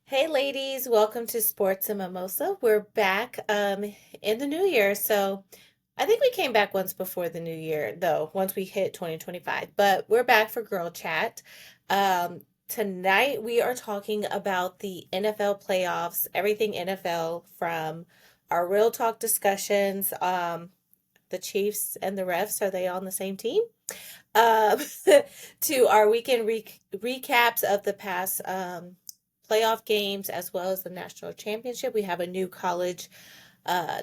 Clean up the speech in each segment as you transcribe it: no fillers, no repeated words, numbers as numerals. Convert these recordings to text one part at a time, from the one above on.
Hey ladies, welcome to Sports and Mimosa. We're back in the new year. So I think we came back once before the new year, though, once we hit 2025. But we're back for Girl Chat. Tonight we are talking about the NFL playoffs, everything NFL from our real talk discussions. The Chiefs and the refs, are they on the same team? um, to our weekend recaps of the past playoff games as well as the national championship. We have a new college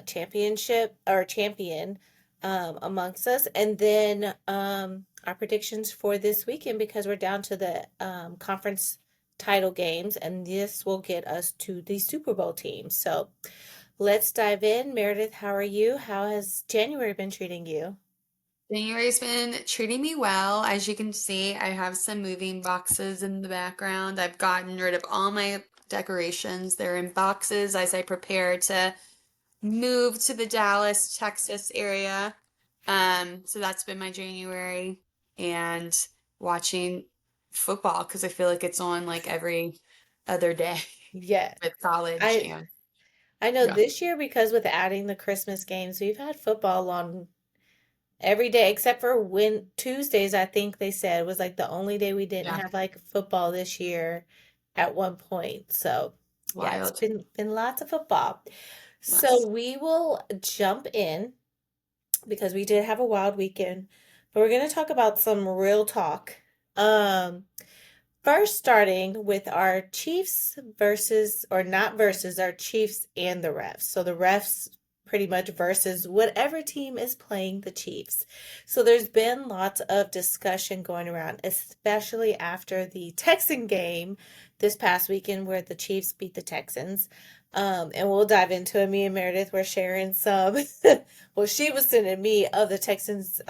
championship or champion amongst us, and then our predictions for this weekend because we're down to the conference title games, and this will get us to the Super Bowl team. So let's dive in. Meredith, how are you? How has January been treating you? January's been treating me well. As you can see, I have some moving boxes in the background. I've gotten rid of all my decorations. They're in boxes as I prepare to move to the Dallas, Texas area. So that's been my January and watching football because I feel like it's on like every other day Yeah. with college I and I know yeah. this year because with adding the Christmas games, we've had football on every day except for when Tuesdays, I think they said was like the only day we didn't Yeah, have like football this year at one point. So, yeah, it's wild. been lots of football. So, Yes. we will jump in because we did have a wild weekend, but we're going to talk about some real talk. Um First, starting with our Chiefs versus, or not versus, our Chiefs and the refs. So the refs pretty much versus whatever team is playing the Chiefs. So there's been lots of discussion going around, especially after the Texan game this past weekend where the Chiefs beat the Texans. And we'll dive into it. Me and Meredith were sharing some, well, she was sending me of the Texans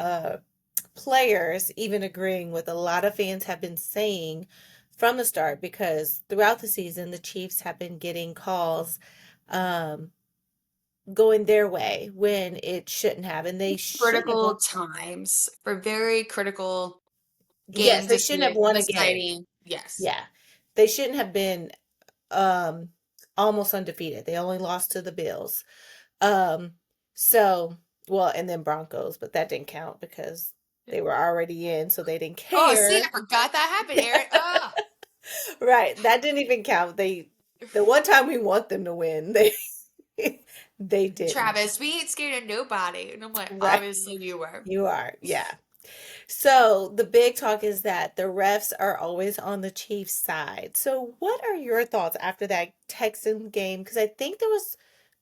players, even agreeing with a lot of fans have been saying from the start because throughout the season the Chiefs have been getting calls um going their way when it shouldn't have, and they shouldn't have Critical won. times for very critical Yes, game they shouldn't have won a game. deciding. Yes. Yeah. They shouldn't have been um almost undefeated. They only lost to the Bills. Um so well, and then Broncos, but that didn't count because they were already in, so they didn't Oh, see, I care. forgot that happened, Aaron. Oh, Right, that didn't even count. The one time we want them to win, they didn't. Travis, we ain't scared of nobody. And I'm like, Right. obviously you were. You are. Yeah. So the big talk is that the refs are always on the Chiefs side. So what are your thoughts after that Texan game? Because I think there was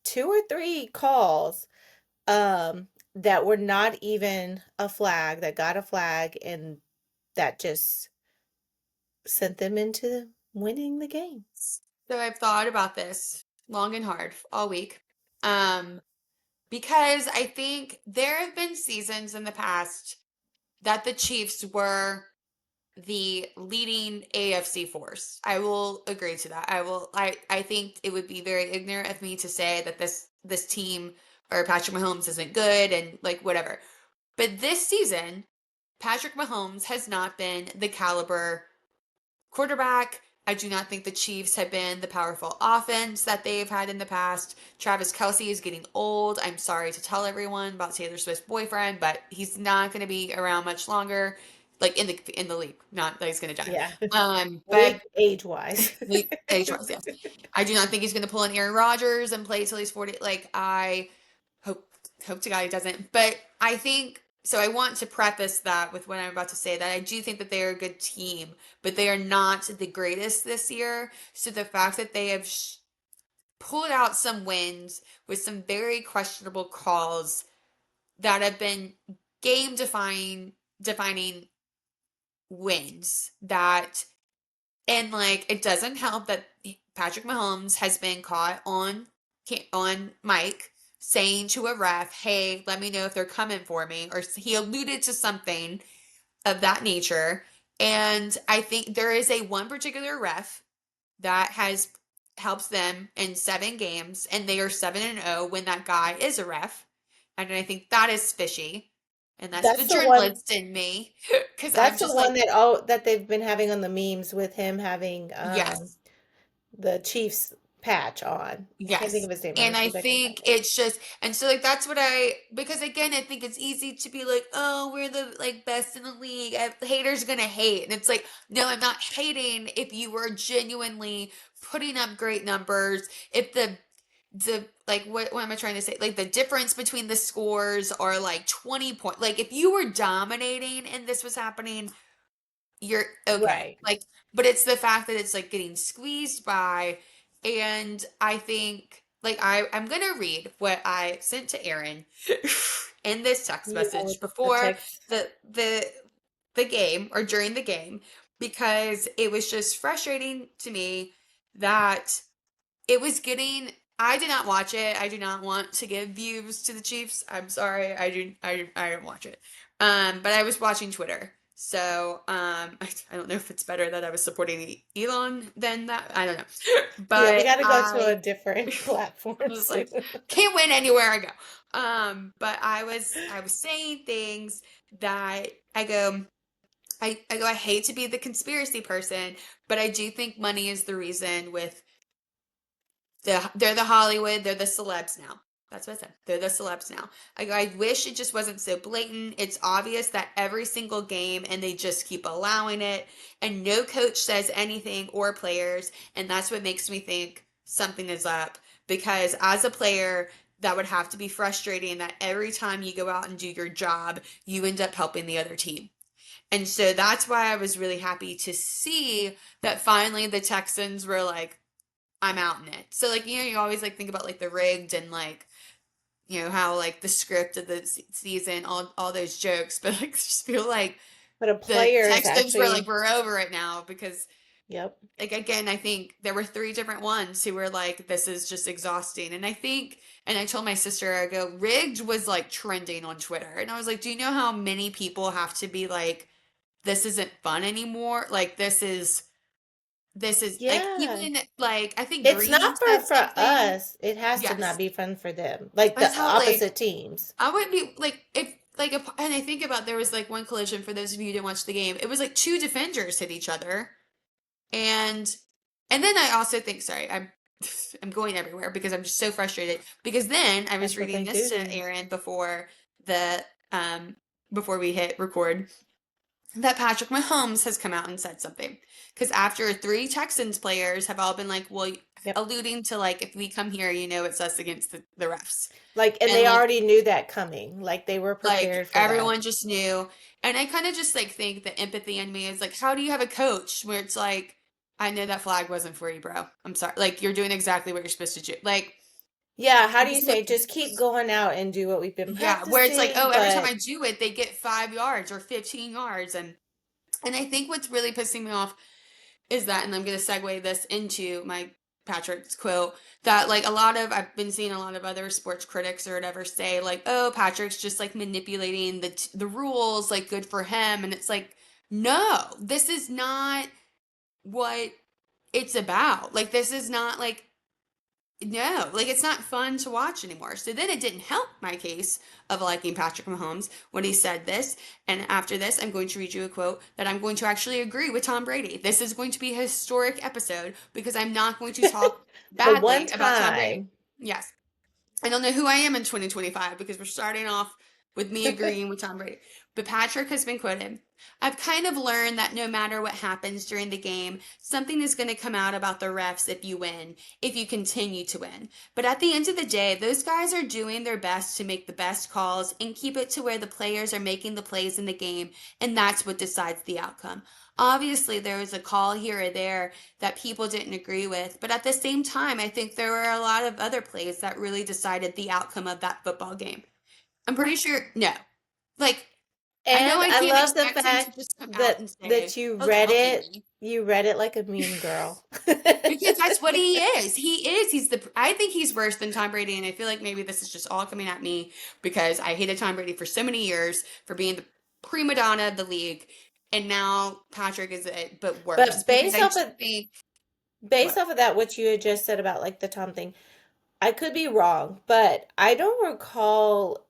two or three calls that were not even a flag, that got a flag, and that just sent them into winning the game. So I've thought about this long and hard all week. Um, because I think there have been seasons in the past that the Chiefs were the leading AFC force. I will agree to that. I think it would be very ignorant of me to say that this team or Patrick Mahomes isn't good and like whatever. But this season, Patrick Mahomes has not been the caliber quarterback. I do not think the Chiefs have been the powerful offense that they've had in the past. Travis Kelce is getting old. I'm sorry to tell everyone about Taylor Swift's boyfriend, but he's not going to be around much longer. Like in the league, not that he's going to die. Yeah. But Age wise. league age-wise, yes. I do not think he's going to pull an Aaron Rodgers and play till he's 40. Like I hope hope to God he doesn't. But I think so. I want to preface that with what I'm about to say that I do think that they are a good team, but they are not the greatest this year. So the fact that they have pulled out some wins with some very questionable calls that have been game defining wins that and like it doesn't help that Patrick Mahomes has been caught on mic saying to a ref, "Hey, let me know if they're coming for me," or he alluded to something of that nature. And I think there is a one particular ref that has helps them in 7 games, and they are 7-0 when that guy is a ref. And I think that is fishy. And that's the That's the one journalist in me, because I'm that's the just one like, that they've been having on the memes with him having yes. the Chiefs patch on. I can't think Yes. of his name. Let me And see I if I can find think it. it's just, and so like that's what because again, I think it's easy to be like, oh, we're the like best in the league. Haters gonna hate. And it's like, no, I'm not hating if you were genuinely putting up great numbers. If the like what am I trying to say? Like the difference between the scores are like 20 point. Like if you were dominating and this was happening, you're okay. Right. Like, but it's the fact that it's like getting squeezed by. And I think like I'm gonna read what I sent to Aaron in this text Yeah, message with the before text. the the the game or during the game because it was just frustrating to me that it was getting I did not watch it. I do not want to give views to the Chiefs. I'm sorry. I didn't watch it. But I was watching Twitter. So, I don't know if it's better that I was supporting Elon than that. I don't know. Yeah, we But got to go to a I different platform was soon. like, can't win anywhere I go. But I was saying things that I hate to be the conspiracy person, but I do think money is the reason with they're the Hollywood, they're the celebs now. That's what I said. They're the celebs now. I wish it just wasn't so blatant. It's obvious that every single game, and they just keep allowing it, and no coach says anything or players, and that's what makes me think something is up. Because as a player, that would have to be frustrating that every time you go out and do your job, you end up helping the other team. And so that's why I was really happy to see that finally the Texans were like, I'm out in it. So like you always like think about like the rigged and like how like the script of the season, all those jokes, but like just feel like But a the player is Texans were like actually, we're over it now because yep. like again I think there were three different ones who were like this is just exhausting, and I think and I told my sister I go rigged was like trending on Twitter, and I was like, do you know how many people have to be like this isn't fun anymore, like this is like Yeah. even like I think It's Green not for said for something. us. It has to not Yes, be fun for them. Like that's the how like opposite teams. I wouldn't be like if like if, and I think about there was like one collision for those of you who didn't watch the game. It was like two defenders hit each other, and and then I also think sorry I'm going everywhere because I'm just so frustrated because then I was That's the reading thing this too. to Aaron the um before we hit record that Patrick Mahomes has come out and said something. Because after three Texans players have all been like, well, Yep. alluding to like, if we come here, it's us against the refs. Like, and And they already knew that coming. Like they were like prepared for that. everyone just knew. And I kind of just like think the empathy in me is like, how do you have a coach where it's like, I know that flag wasn't for you, bro. I'm sorry. Like, you're doing exactly what you're supposed to do. Like, Yeah, how do you this is say just keep going out and do what we've been yeah, where it's like, practicing, oh, every time but I do it, they get 5 yards or 15 yards. And I think what's really pissing me off is that, and I'm going to segue this into my Patrick's quote, that like I've been seeing a lot of other sports critics or whatever say like, oh, Patrick's just like manipulating the rules, like good for him. And it's like, no, this is not what it's about. Like, this is not like, no, like it's not fun to watch anymore. So then it didn't help my case of liking Patrick Mahomes when he said this. And after this, I'm going to read you a quote that I'm going to actually agree with Tom Brady. This is going to be a historic episode because I'm not going to talk the one badly about Tom Brady. time. Yes. I don't know who I am in 2025 because we're starting off with me agreeing with Tom Brady. But Patrick has been quoted. I've kind of learned that no matter what happens during the game, something is going to come out about the refs if you win, if you continue to win. But at the end of the day, those guys are doing their best to make the best calls and keep it to where the players are making the plays in the game, and that's what decides the outcome. Obviously, there was a call here or there that people didn't agree with. But at the same time, I think there were a lot of other plays that really decided the outcome of that football game. I'm pretty sure, no. Like, I know And I I can't love the expect him to fact just come out and that say, you oh, the read hell it. Amy. You read it like a mean girl. Because that's what he is. He is. I think he's worse than Tom Brady. And I feel like maybe this is just all coming at me because I hated Tom Brady for so many years for being the prima donna of the league. And now Patrick is it, but worse. But Because I just think, based what? off of that, what you had just said about like the Tom thing, I could be wrong, but I don't recall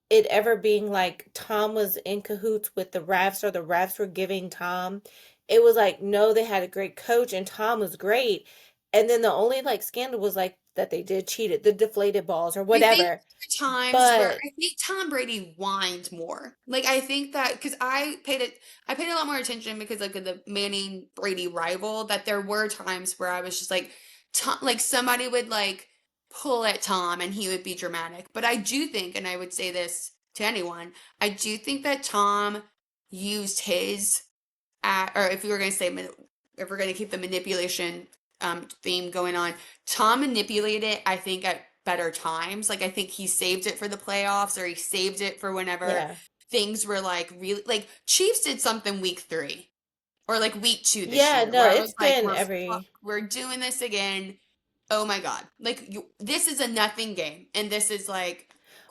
it ever being like Tom was in cahoots with the refs or the refs were giving Tom. It was like, no, they had a great coach and Tom was great. And then the only like scandal was like that they did cheated, the deflated balls or I think whatever. there were times where But I think Tom Brady whined more. Like I think that because I paid a lot more attention because like of the Manning Brady rival. That there were times where I was just like, Tom, like somebody would like pull at Tom and he would be dramatic. But I do think, and I would say this to anyone, I do think that Tom used his or if we were going to say if we're going to keep the manipulation theme going on, Tom manipulated, I think, at better times. Like I think he saved it for the playoffs, or he saved it for whenever yeah. things were like really like Chiefs did something week 3 or like week 2 this Yeah, year no, where I it's was like, been every we're doing this again. Oh my God. Like this is a nothing game. And this is like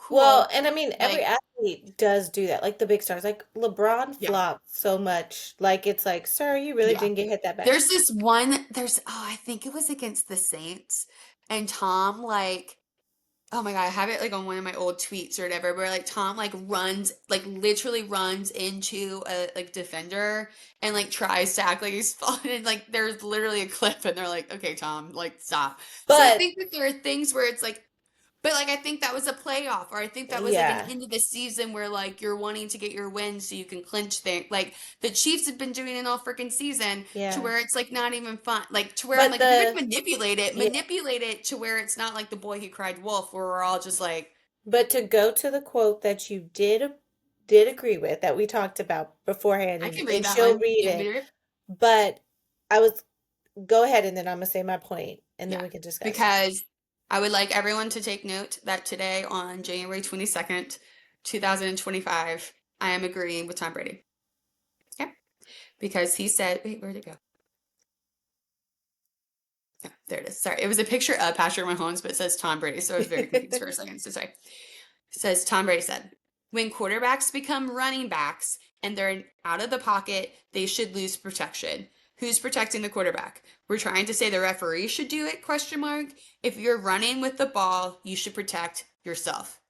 well, cool. and I mean every Like, athlete does do that. Like the big stars. Like LeBron yeah. flopped so much. Like it's like, sir, you really Yeah. didn't get hit that bad. There's this one, I think it was against the Saints. And Tom, like, oh my God, I have it like on one of my old tweets or whatever, where like Tom like runs, like literally runs into a like defender and like tries to act like he's falling. And like there's literally a clip and they're like, okay, Tom, like stop. So I But think that there are things where it's like, but like I think that was a playoff, or I think that was like an yeah. end of the season where like you're wanting to get your win so you can clinch things. Like the Chiefs have been doing it all freaking season to Yeah. where it's like not even fun. Like to where I'm But like, if you're the gonna yeah, manipulate it to where it's not like the boy who cried wolf, where we're all just like, but to go to the quote that you did agree with that we talked about beforehand I can read and that she'll one. read You want me it. to read? But I was go ahead and then I'm gonna say my point and then Yeah, we can discuss. because I would like everyone to take note that today on January 22nd, 2025, I am agreeing with Tom Brady. Okay, because he said, wait, where'd it go? Yeah, there it is. Sorry. It was a picture of Patrick Mahomes, but it says Tom Brady. So I was very confused for a second. So sorry. It says Tom Brady said, when quarterbacks become running backs and they're out of the pocket, they should lose protection. Who's protecting the quarterback? We're trying to say the referee should do it, question mark. If you're running with the ball, you should protect yourself.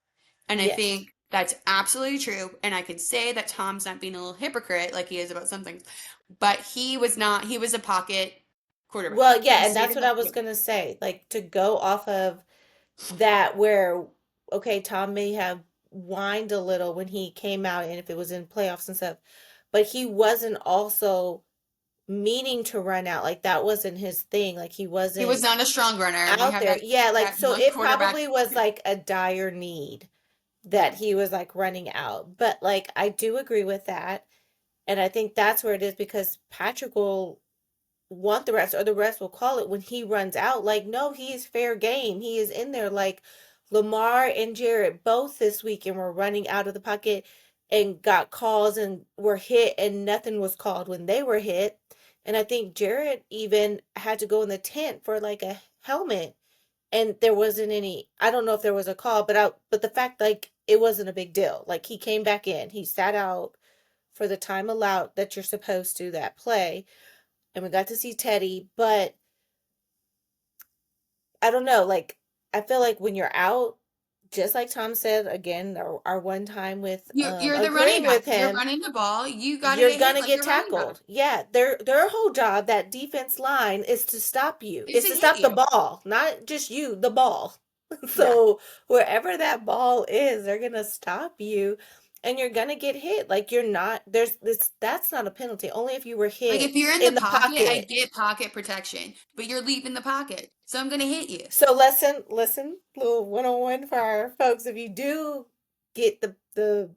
And I Yes. think that's absolutely true. And I could say that Tom's not being a little hypocrite like he is about something, but he was not, he was a pocket quarterback. Well, yeah, He and stayed that's in what the I was pocket. gonna say. Like to go off of that where okay, Tom may have whined a little when he came out and if it was in playoffs and stuff, but he wasn't also meaning to run out. Like that wasn't his thing. Like he He was wasn't not a strong runner. We out have there. that Yeah, like so one it quarterback. probably was like a dire need that he was like running out. But like I do agree with that. And I think that's where it is because Patrick will want the rest or the rest will call it when he runs out. Like, no, he is fair game. He is in there. Like Lamar and Jarrett both this weekend were running out of the pocket and got calls and were hit and nothing was called when they were hit. And I think Jarrett even had to go in the tent for like a helmet and there wasn't any I don't know if there was a call, but the fact like it wasn't a big deal. Like he came back in. He sat out for the time allowed that you're supposed to that play and we got to see Teddy, but I don't know, like I feel like when you're out, just like Tom said again, our one time with You're the running agreeing back. with You're him, running the ball. You got to you're get hit gonna like get you're running back. tackled. Yeah, their whole job, that defense line, is to stop you. Is Is to to hit stop the you. ball, not just you, the ball. Yeah. So wherever that ball is, they're gonna stop you, and you're gonna get hit. Like you're not there's this. That's not a penalty. Only if you were Like if hit you're in the in the pocket, I pocket. get pocket protection, but you're leaving the pocket. So I'm going to hit you. So listen, little 101 for our folks. If you do get the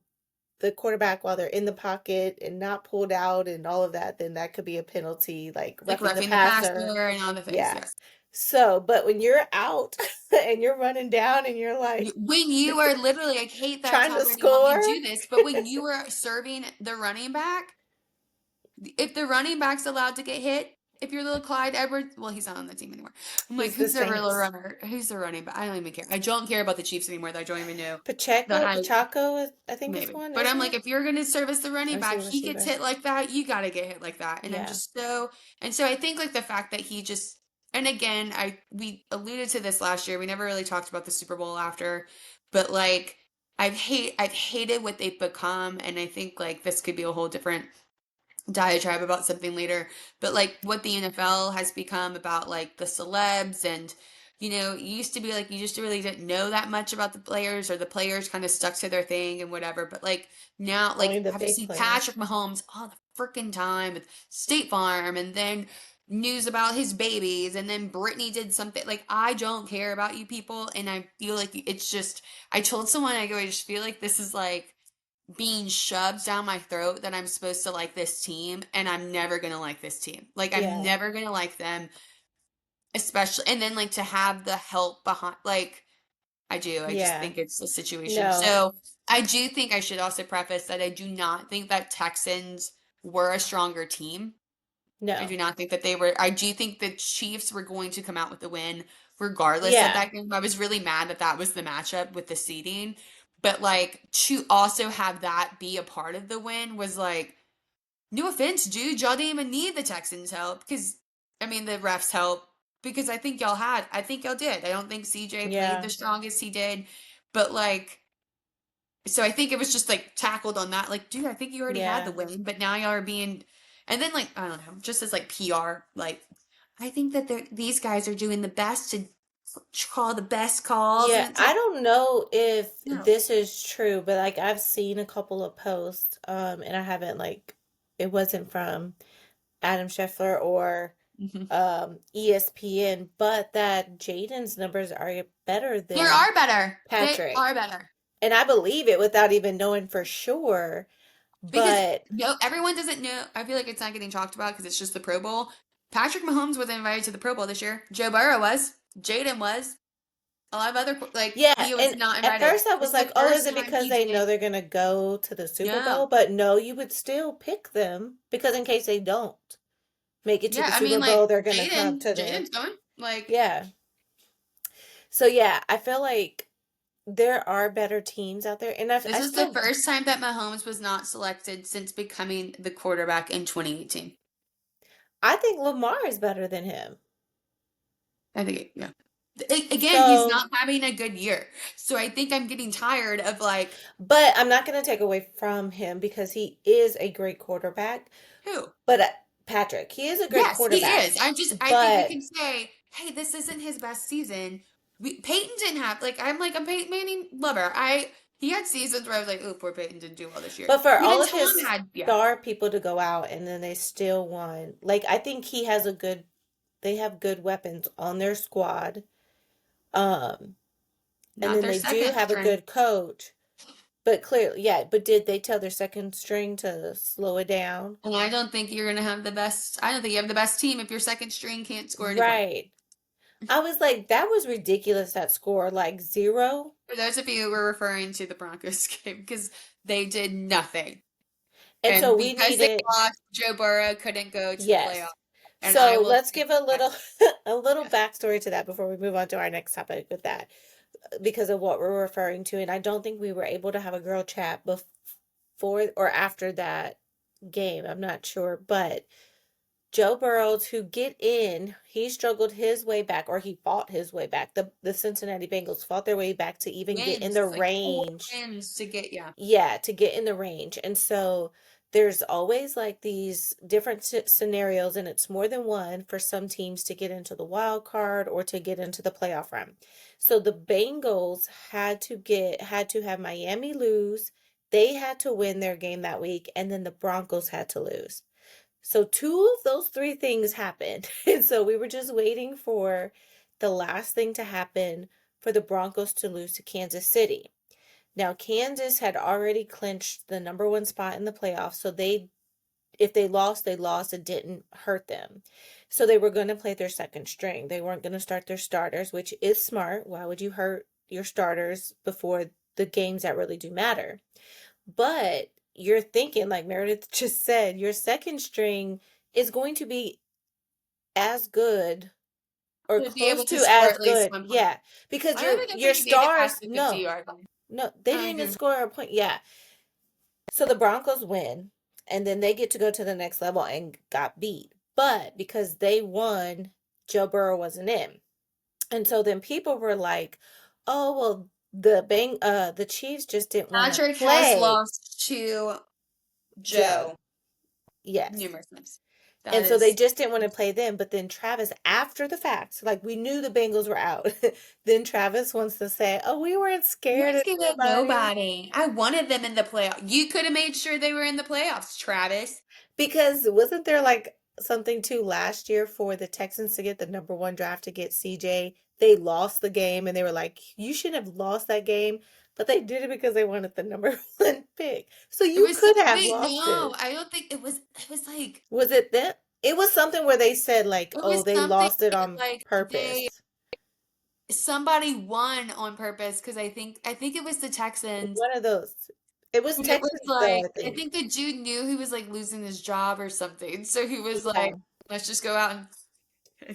quarterback while they're in the pocket and not pulled out and all of that, then that could be a penalty, like Like roughing the roughing the passer. passer and all the things. Yeah. Yes. So, but when you're out and you're running down and you're like When you are literally, I hate that trying Tom to Brady let me score, do this, but when you are serving the running back, if the running back's allowed to get hit, if you're little Clyde Edwards, well, he's not on the team anymore. I'm like, he's the who's their little Saints. runner? Who's the running back? I don't even care. I don't care about the Chiefs anymore. I don't even know that Pacheco is, I think is maybe. one, But I'm isn't like, it? if you're going to service the Or running is he back, a he gets receiver? hit like that, you got to get hit like that. And I'm Yeah. just so, and so I think like the fact that he just, and again, we alluded to this last year. We never really talked about the Super Bowl after, but like, I've hated what they've become. And I think like this could be a whole different diatribe about something later, but like what the NFL has become about like the celebs and it used to be like you just really didn't know that much about the players or the players kind of stuck to their thing and whatever. But like now, Only like the have to big see players. Patrick Mahomes all the freaking time with State Farm and then news about his babies and then Brittany did something like I don't care about you people and I feel like it's just I told someone I just feel like this is like being shoved down my throat that I'm supposed to like this team and I'm never going to like this team. Like I'm Yeah. never going to like them, especially and then like to have the help behind like I do. I just Yeah. think it's a situation. No. So, I do think I should also preface that I do not think that Texans were a stronger team. I No. do not think that they were. I do think the Chiefs were going to come out with the win regardless of Yeah. that game. I was really mad that that was the matchup with the seeding. But like to also have that be a part of the win was like, no offense, dude, y'all didn't even need the Texans' help because I mean the refs' help because I think y'all did. I don't think CJ played the Yeah. strongest he did, but like so I think it was just like tackled on that. Like, dude, I think you already had the Yeah. win, but now y'all are being, and then like I don't know, just as like PR, like I think that these guys are doing the best to call the best calls, and Yeah. it's I like don't know if no, this is true, but like I've seen a couple of posts, and I haven't like it wasn't from Adam Scheffler or mhm. ESPN, but that Jaden's numbers are better There than are better. They Patrick. are better And I believe it without even knowing for sure. because But no, everyone doesn't know. I feel like it's not getting talked about because it's just the Pro Bowl. Patrick Mahomes wasn't invited to the Pro Bowl this year. Joe Burrow was. Jaden was. A lot of other like yeah, he was and not at invited. first I was It's the like, oh, is first it time because he they know didn't. they're gonna go to the Super No. Bowl? But no, you would still pick them because in case they don't make it to Yeah, the I mean, Super like Bowl, they're gonna come to the Jaden's going. Like, yeah. So yeah, I feel like there are better teams out there, and this I is the still first time that Mahomes was not selected since becoming the quarterback in 2018. I think Lamar is better than him. I think, yeah. Again, he's So, not having a good year. So I think I'm getting tired of like, but I'm not gonna take away from him because he is a great quarterback. who? But Patrick, he is a great Yes, he quarterback. is. I think we But can say, hey, this isn't his best season. Peyton didn't have, like, I'm a Peyton Manning lover. He had seasons where I was like, oh, poor Peyton didn't do well this year. but for Even all of Tom his had, yeah. star people to go out and then they still won, like I think he has a good, they have good weapons on their squad. Um, and Not then their they do second have a string. good coach. But clearly, yeah, but did they tell their second string to slow it down? And I don't think you're gonna have the best. I don't think you have the best team if your second string can't score any points. Right. I was like, that was ridiculous that score, like zero. For those of you who were referring to the Broncos game, because they did nothing, And so and we because they needed, lost, Joe Burrow couldn't go to the playoff. yes. And I So will let's take give a that. little a little Yeah. backstory to that before we move on to our next topic with that because of what we're referring to. And I don't think we were able to have a girl chat before or after that game. I'm not sure, but Joe Burrow to get in, he struggled his way back, or he fought his way back. The Cincinnati Bengals fought their way back to even get in the Wins like four range. wins to get yeah. Yeah, to get in the range. And so there's always like these different scenarios, and it's more than one for some teams to get into the wild card or to get into the playoff run. So the Bengals had to have Miami lose. They had to win their game that week, and then the Broncos had to lose. So two of those three things happened. And so we were just waiting for the last thing to happen for the Broncos to lose to Kansas City. Now, Kansas had already clinched the number one spot in the playoffs, so if they lost, they lost. It didn't hurt them. So they were going to play their second string. They weren't going to start their starters, which is smart. Why would you hurt your starters before the games that really do matter? But you're thinking, like Meredith just said, your second string is going to be as good or To be close able to to score as at least good. 1 point. Yeah, because I don't think your they made it past stars, the 50 no, yard line. no, they I didn't even agree. score a point. Yeah. So the Broncos win, and then they get to go to the next level and got beat. But because they won, Joe Burrow wasn't in. And so then people were like, "Oh, well, the Chiefs just didn't want to Patrick has play lost to Joe." Joe. Yes. numerous times. That And so they is, just didn't want to play them, but then Travis, after the fact, like we knew the Bengals were out, then Travis wants to say, "Oh, we weren't you scared weren't of scared of nobody." nobody. I wanted them in the playoffs. You could have made sure they were in the playoffs, Travis. Because wasn't there like something too last year for the Texans to get the number one draft to get CJ? They lost the game and they were like, "You shouldn't have lost that game," but they did it because they wanted the number one pick. So It you was could have wait, lost no, it. I don't think it was. It was like Was it that? It was something where they said like, it "Oh, was they something lost it on like they purpose." somebody won on purpose because I think it was the Texans. One of those. It was And it was Texans though, like I I think. think the dude knew he was like losing his job or something. So he was like, Yeah. let's just go out and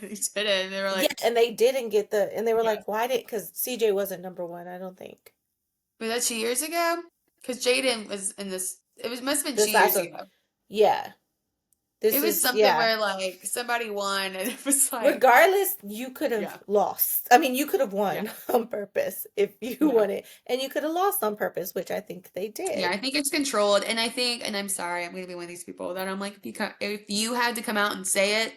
he did it. And they were Yeah, like, and they didn't get the, and they were yeah. like, "Why did?" Because CJ wasn't number one, I don't think. Was that 2 years ago? Because Jaden was in this. Must have been This 2 years actual, ago. yeah. It This was is, something yeah. where like somebody won and it was like, Regardless, you could yeah, have lost. I mean, you could have yeah, won on purpose if you yeah. won it, and you could have lost on purpose, which I think they Yeah, did. I think it's controlled. And I think, and I'm sorry, I'm gonna be one of these people that I'm like, if you had to come out and say it,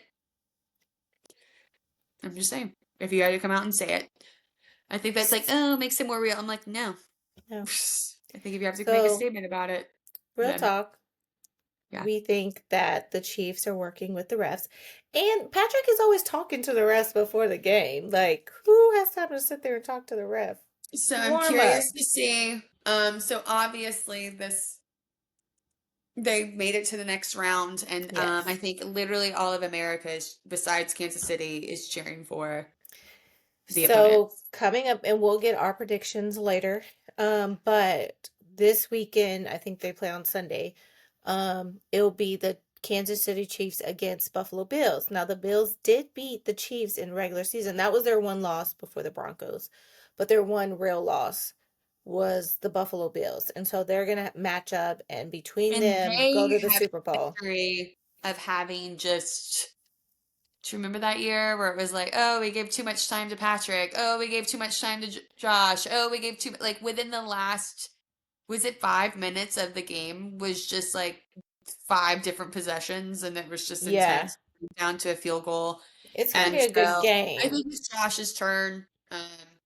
I'm just saying, if you had to come out and say it, I think that's like, oh, makes it more real. I'm like, no. Yeah. I think if you have to make a So, statement about it, real then talk, yeah. we think that the Chiefs are working with the refs. And Patrick is always talking to the refs before the game. Like, who has time to sit there and talk to the ref? So I'm Warm up. curious to see. So obviously they made it to the next round, and I Yes. think literally all of America besides Kansas City is cheering for the So opponents. coming up, and we'll get our predictions later. But this weekend, I think they play on Sunday. It'll be the Kansas City Chiefs against Buffalo Bills. Now the Bills did beat the Chiefs in regular season. That was their one loss before the Broncos, but their one real loss was the Buffalo Bills, and so they're gonna match up, and between And them, go they to the have Super a Bowl. history of having just. Do you remember that year where it was like, oh, we gave too much time to Patrick. Oh, we gave too much time to Josh. Oh, we gave too like within the last was it 5 minutes of the game was just like five different possessions and it was just Yeah, intense down to a field goal. it's gonna be And a good so I game. think it's Josh's turn. But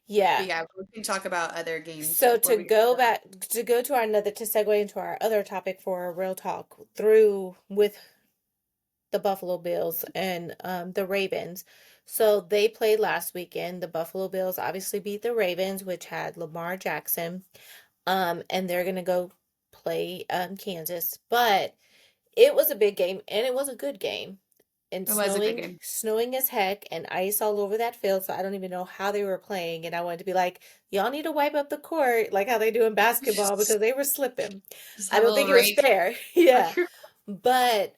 Yeah. yeah, we can talk about other games So before to we get go to that. back to go to our another to segue into our other topic for a real talk through with the Buffalo Bills and the Ravens. So they played last weekend. The Buffalo Bills obviously beat the Ravens, which had Lamar Jackson. And they're gonna go play Kansas. But it was a big game and it was a good game. And It was a good game. snowing as heck and ice all over that field. So I don't even know how they were playing. And I wanted to be like, y'all need to wipe up the court like how they do in basketball Just because they were slipping. I have a don't little think it was rake. fair. Yeah. But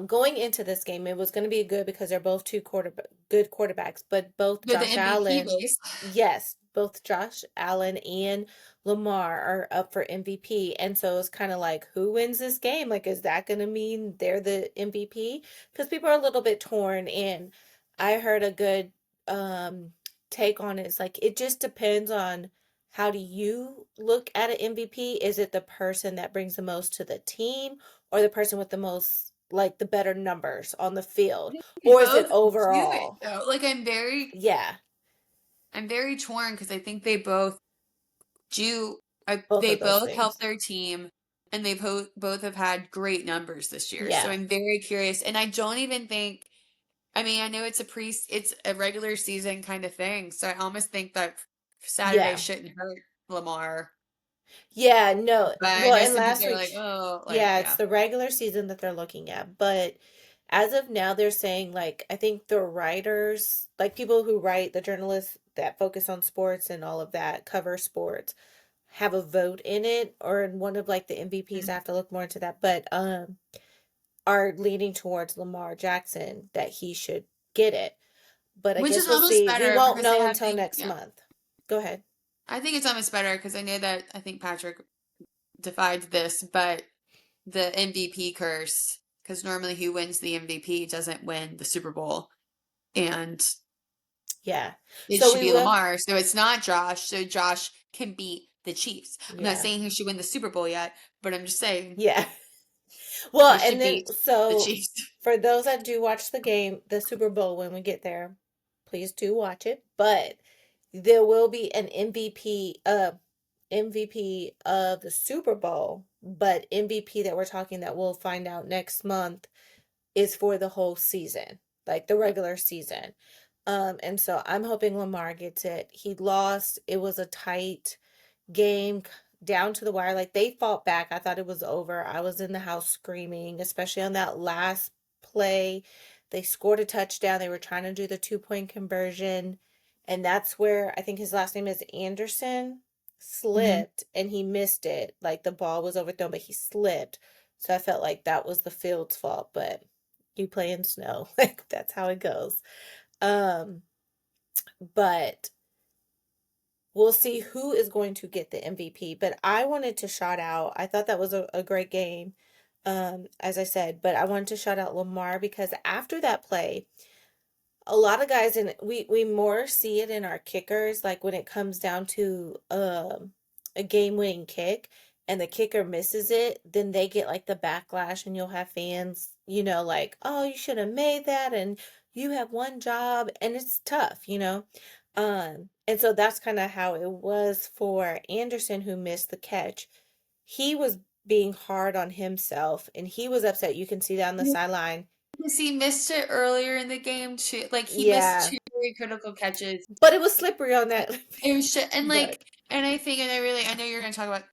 going into this game, it was going to be good because they're both good quarterbacks. But both They're the Josh MVP Allen, race. yes, both Josh Allen and Lamar are up for MVP. And so it's kind of like, who wins this game? Like, is that going to mean they're the MVP? Because people are a little bit torn. And I heard a good take on it. It's like, it just depends on how do you look at an MVP? Is it the person that brings the most to the team? Or the person with the most like the better numbers on the field, They or is it both do it overall? though. Like Yeah, I'm very torn because I think they both do. both They of those both help things. their team, and they both have had great numbers this year. So Yeah, I'm very curious, and I don't even think. I mean, I know it's a regular season kind of thing, so I almost think that Saturday yeah, shouldn't hurt Lamar. yeah. No, But I well, know and some last people are week, like, oh, like yeah, it's yeah, the regular season that they're looking at. But as of now, they're saying like I think the writers, like people who write, the journalists that focus on sports and all of that, cover sports, have a vote in it, or in one of like the MVPs. I Mhm. have to look more into that, but are leaning towards Lamar Jackson that he should get it. But I Which guess is we'll almost see. We better won't because they know have until the next yeah. month. Go ahead. I think it's almost better because I know that I think Patrick defied this, but the MVP curse, because normally who wins the MVP doesn't win the Super Bowl, and Yeah. it So should we be will. Lamar. So it's not Josh. So Josh can beat the Chiefs. I'm not Yeah. saying he should win the Super Bowl yet, but I'm just saying Yeah. Well, We and should then beat the so Chiefs. for those that do watch the game, the Super Bowl when we get there, please do watch it. But there will be an MVP of the Super Bowl, but MVP that we're talking that we'll find out next month is for the whole season, like the regular season. And so I'm hoping Lamar gets it. He lost. It was a tight game down to the wire. Like they fought back. I thought it was over. I was in the house screaming, especially on that last play. They scored a touchdown. They were trying to do the 2-point conversion. And that's where I think his last name is Anderson Mhm. slipped and he missed it. Like the ball was overthrown, but he slipped. So I felt like that was the field's fault, but you play in snow. Like that's how it goes. Um, but we'll see who is going to get the MVP. But I wanted to shout out, I thought that was a great game, as I said, but I wanted to shout out Lamar because after that play, a lot of guys and we more see it in our kickers, like when it comes down to a game-winning kick and the kicker misses it, then they get like the backlash and you'll have fans, like, oh, you should have made that and you have one job and it's tough, and so that's kind of how it was for Anderson who missed the catch. He was being hard on himself and he was upset. You can see that on the sideline. Because he missed it earlier in the game too. Like he missed Yeah, two very critical catches. but it was slippery on that. It was shit. And But like, and I think, and I know you're gonna talk about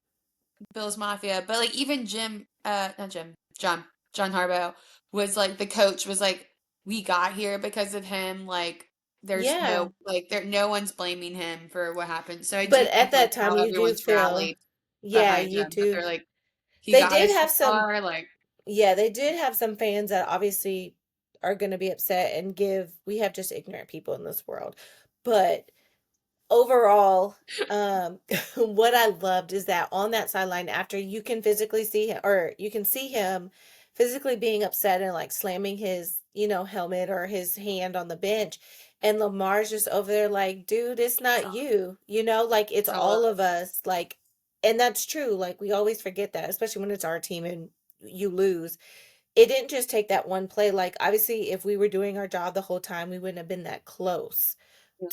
Bills Mafia, but like even not Jim, John Harbaugh was like the coach was like, we got here because of him. Like, there's yeah, no like no one's blaming him for what happened. So I do but at think like that time how you do everyone's feel, rallied yeah, behind you him. That do. they're like, he They got did us have this some, far. Like, yeah, they did have some fans that obviously are going to be upset and we have just ignorant people in this world. But overall, what I loved is that on that sideline, after you can physically see him, or you can see him physically being upset and like slamming his, helmet or his hand on the bench. And Lamar's just over there like, dude, it's not you, like it's it's all all of us. us. Like, and that's true. Like, we always forget that, especially when it's our team and you lose. It didn't just take that one play. Like, obviously, if we were doing our job the whole time, we wouldn't have been that close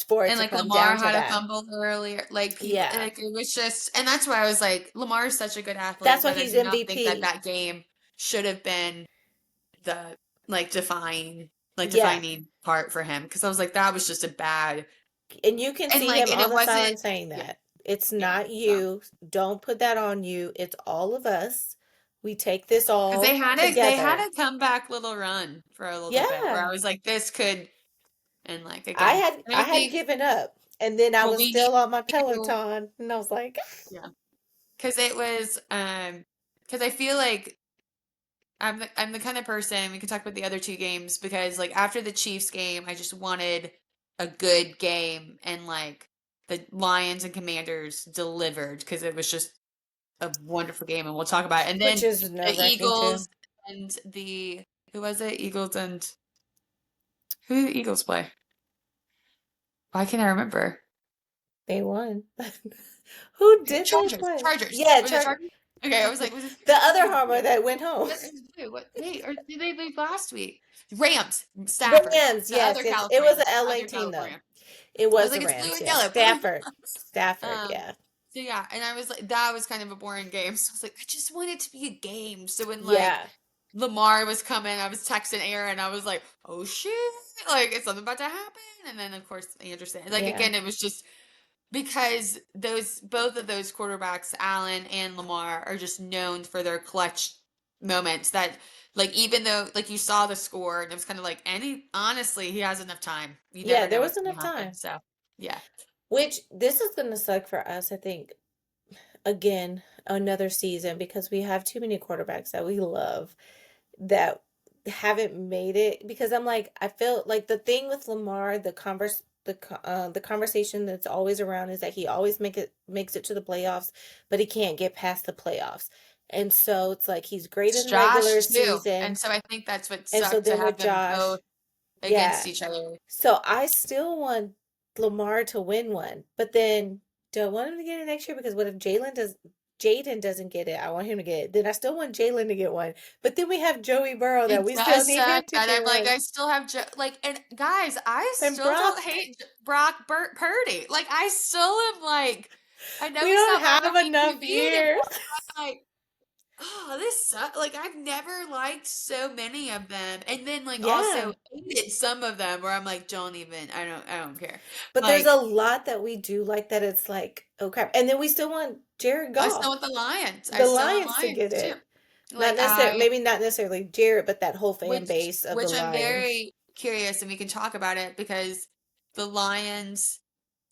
for it And to like come Lamar down to had a that. fumble earlier. Like people, Yeah. like it was just, and that's why I was like, Lamar's such a good That's athlete, why but I he's do not think that MVP. that game should have been the like Yeah. defining part for him because I was like, that was just a bad And you can and see like him and on it the wasn't sideline saying yeah that. It's yeah not so you. Don't put that on you. It's all of us. We take this because all they had together. a comeback little run for a little bit where I Yeah. was like, this could and like I again, had and I I had think given up and then I what was we need still on my to do Peloton and I was like, yeah because it was because I feel like I'm the kind of person we can talk about the other two games because like after the Chiefs game, I just wanted a good game and like the Lions and Commanders delivered because it was just a wonderful game and we'll talk about it. And which then is the nerve-wracking too. Eagles and the who was it? Eagles and who did the Eagles play? Why can't I remember? They won. Who did they Chargers. play? Chargers. Yeah, Was it Chargers? Okay, I was like, was it the who other did Harmer they that went home. what is blue? What wait, or did they lose last week? Rams, Stafford, Rams, the yes, other yes. It was California, an the LA other team though. California. It I was was like, the it's blue Rams, and yes. yellow. Blue. Stafford. Stafford, um, yeah. so yeah, and I was like, that was kind of a boring game. So I was like, I just want it to be a game. So when like Yeah. Lamar was coming, I was texting Aaron. I was like, oh shit, like is something about to happen? And then of course Anderson. Like Yeah. again, it was just because those both of those quarterbacks, Allen and Lamar, are just known for their clutch moments that like even though like you saw the score and it was kind of like any honestly he has enough time. You Yeah, never there know was what's enough gonna happen. time. So yeah. Which this is gonna suck for us, I think, again, another season because we have too many quarterbacks that we love that haven't made it because I'm like I feel like the thing with Lamar, the conversation that's always around is that he always makes it to the playoffs, but he can't get past the playoffs. And so it's like he's great It's in the Josh regular too. season. And so I think that's what And so sucked to then have with them Josh, both against yeah. each other. So I still want Lamar to win one, but then do I want him to get it next year? Because what if Jalen does? Jaden doesn't get it. I want him to get it. Then I still want Jalen to get one. But then we have Joey Burrow that It we still does need him suck to that I'm get like, one. I still have, like, and guys, I And still don't Brock, hate Brock Purdy. Like, I still am like, I know we he's don't not my have rookie enough QB anymore. years. I'm like, oh, this sucks. Like, I've never liked so many of them. And then, like, Yeah. also hated some of them where I'm like, I don't care. But there's a Like, lot that we do like that it's like, oh crap. And then we still want Jared I still Goff, want the Lions. I the still want Lions to Lions get too. it. Not Like, necessarily, maybe not necessarily Jared, but that whole fan which base of the which I'm Lions. very curious, and we can talk about it because the Lions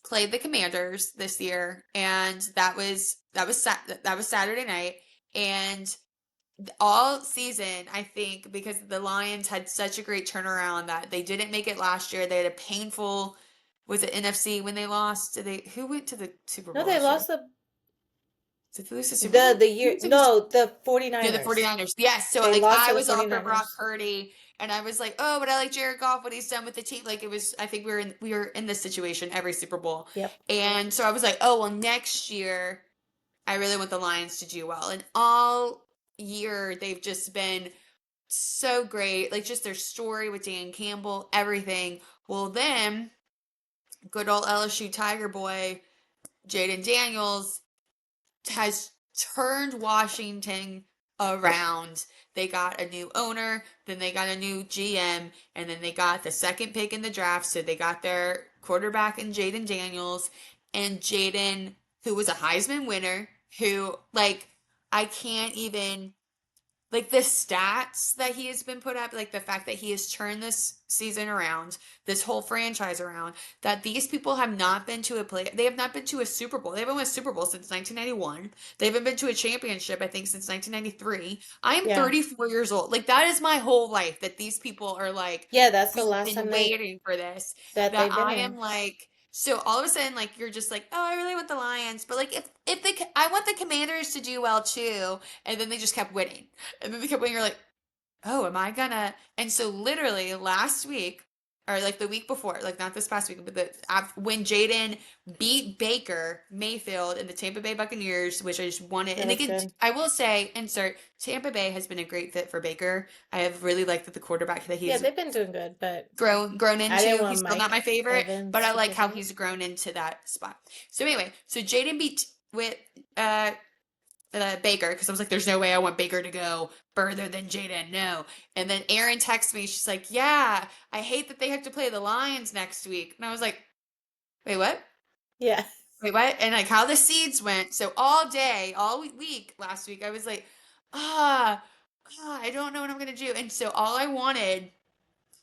played the Commanders this year, and that was Saturday night, and all season I think because the Lions had such a great turnaround that they didn't make it last year. They had a painful, was it NFC when they lost? Did they who went to the Super No, Bowl they last year? lost Did they lose the Super Bowl? the Who year, was in the no, the Yeah, the 49ers. 49ers. Yes. So They like lost I to the was all for Brock 49ers. Purdy and I was like, oh, but I like Jared Goff, what he's done with the team. Like it was I think we were in this situation every Super Bowl. Yep. And so I was like, oh well next year I really want the Lions to do well. And all year they've just been so great. Like just their story with Dan Campbell, everything. Well then, good old LSU Tiger boy, Jaden Daniels has turned Washington around. They got a new owner, then they got a new GM, and then they got the second pick in the draft. So they got their quarterback in Jaden Daniels, and Jaden, who was a Heisman winner, who, like, I can't even like the stats that he has been put up, like the fact that he has turned this season around, this whole franchise around, that these people have not been to they have not been to a Super Bowl. They haven't won a Super Bowl since 1991. They haven't been to a championship, I think, since 1993. I am Yeah. 34 years old. Like that is my whole life that these people are like, Yeah, that's the we've last been time waiting for this. that That they've been I in. am like, so all of a sudden, like you're just like, oh, I really want the Lions, but like if I want the Commanders to do well too, and then they just kept winning. And then they kept winning. You're like, oh, am I gonna? And so literally last week, or like the week before, like not this past week, but when Jaden beat Baker Mayfield in the Tampa Bay Buccaneers, which I just wanted. That And was again, good. I will say, insert Tampa Bay has been a great fit for Baker. I have really liked that the quarterback that Yeah, he's they've been doing good, but grown I didn't into. want He's still not Mike my favorite, but Evans I to like get how hurt. he's grown into that spot. So anyway, so Jaden beat with uh Baker because I was like, there's no way I want Baker to go further than Jaden. No. And then Erin texts me. She's like, yeah, I hate that they have to play the Lions next week. And I was like, wait, what? Yeah. Wait, what? And like how the seeds went. So all day, all week last week, I was like, ah, I don't know what I'm going to do. And so all I wanted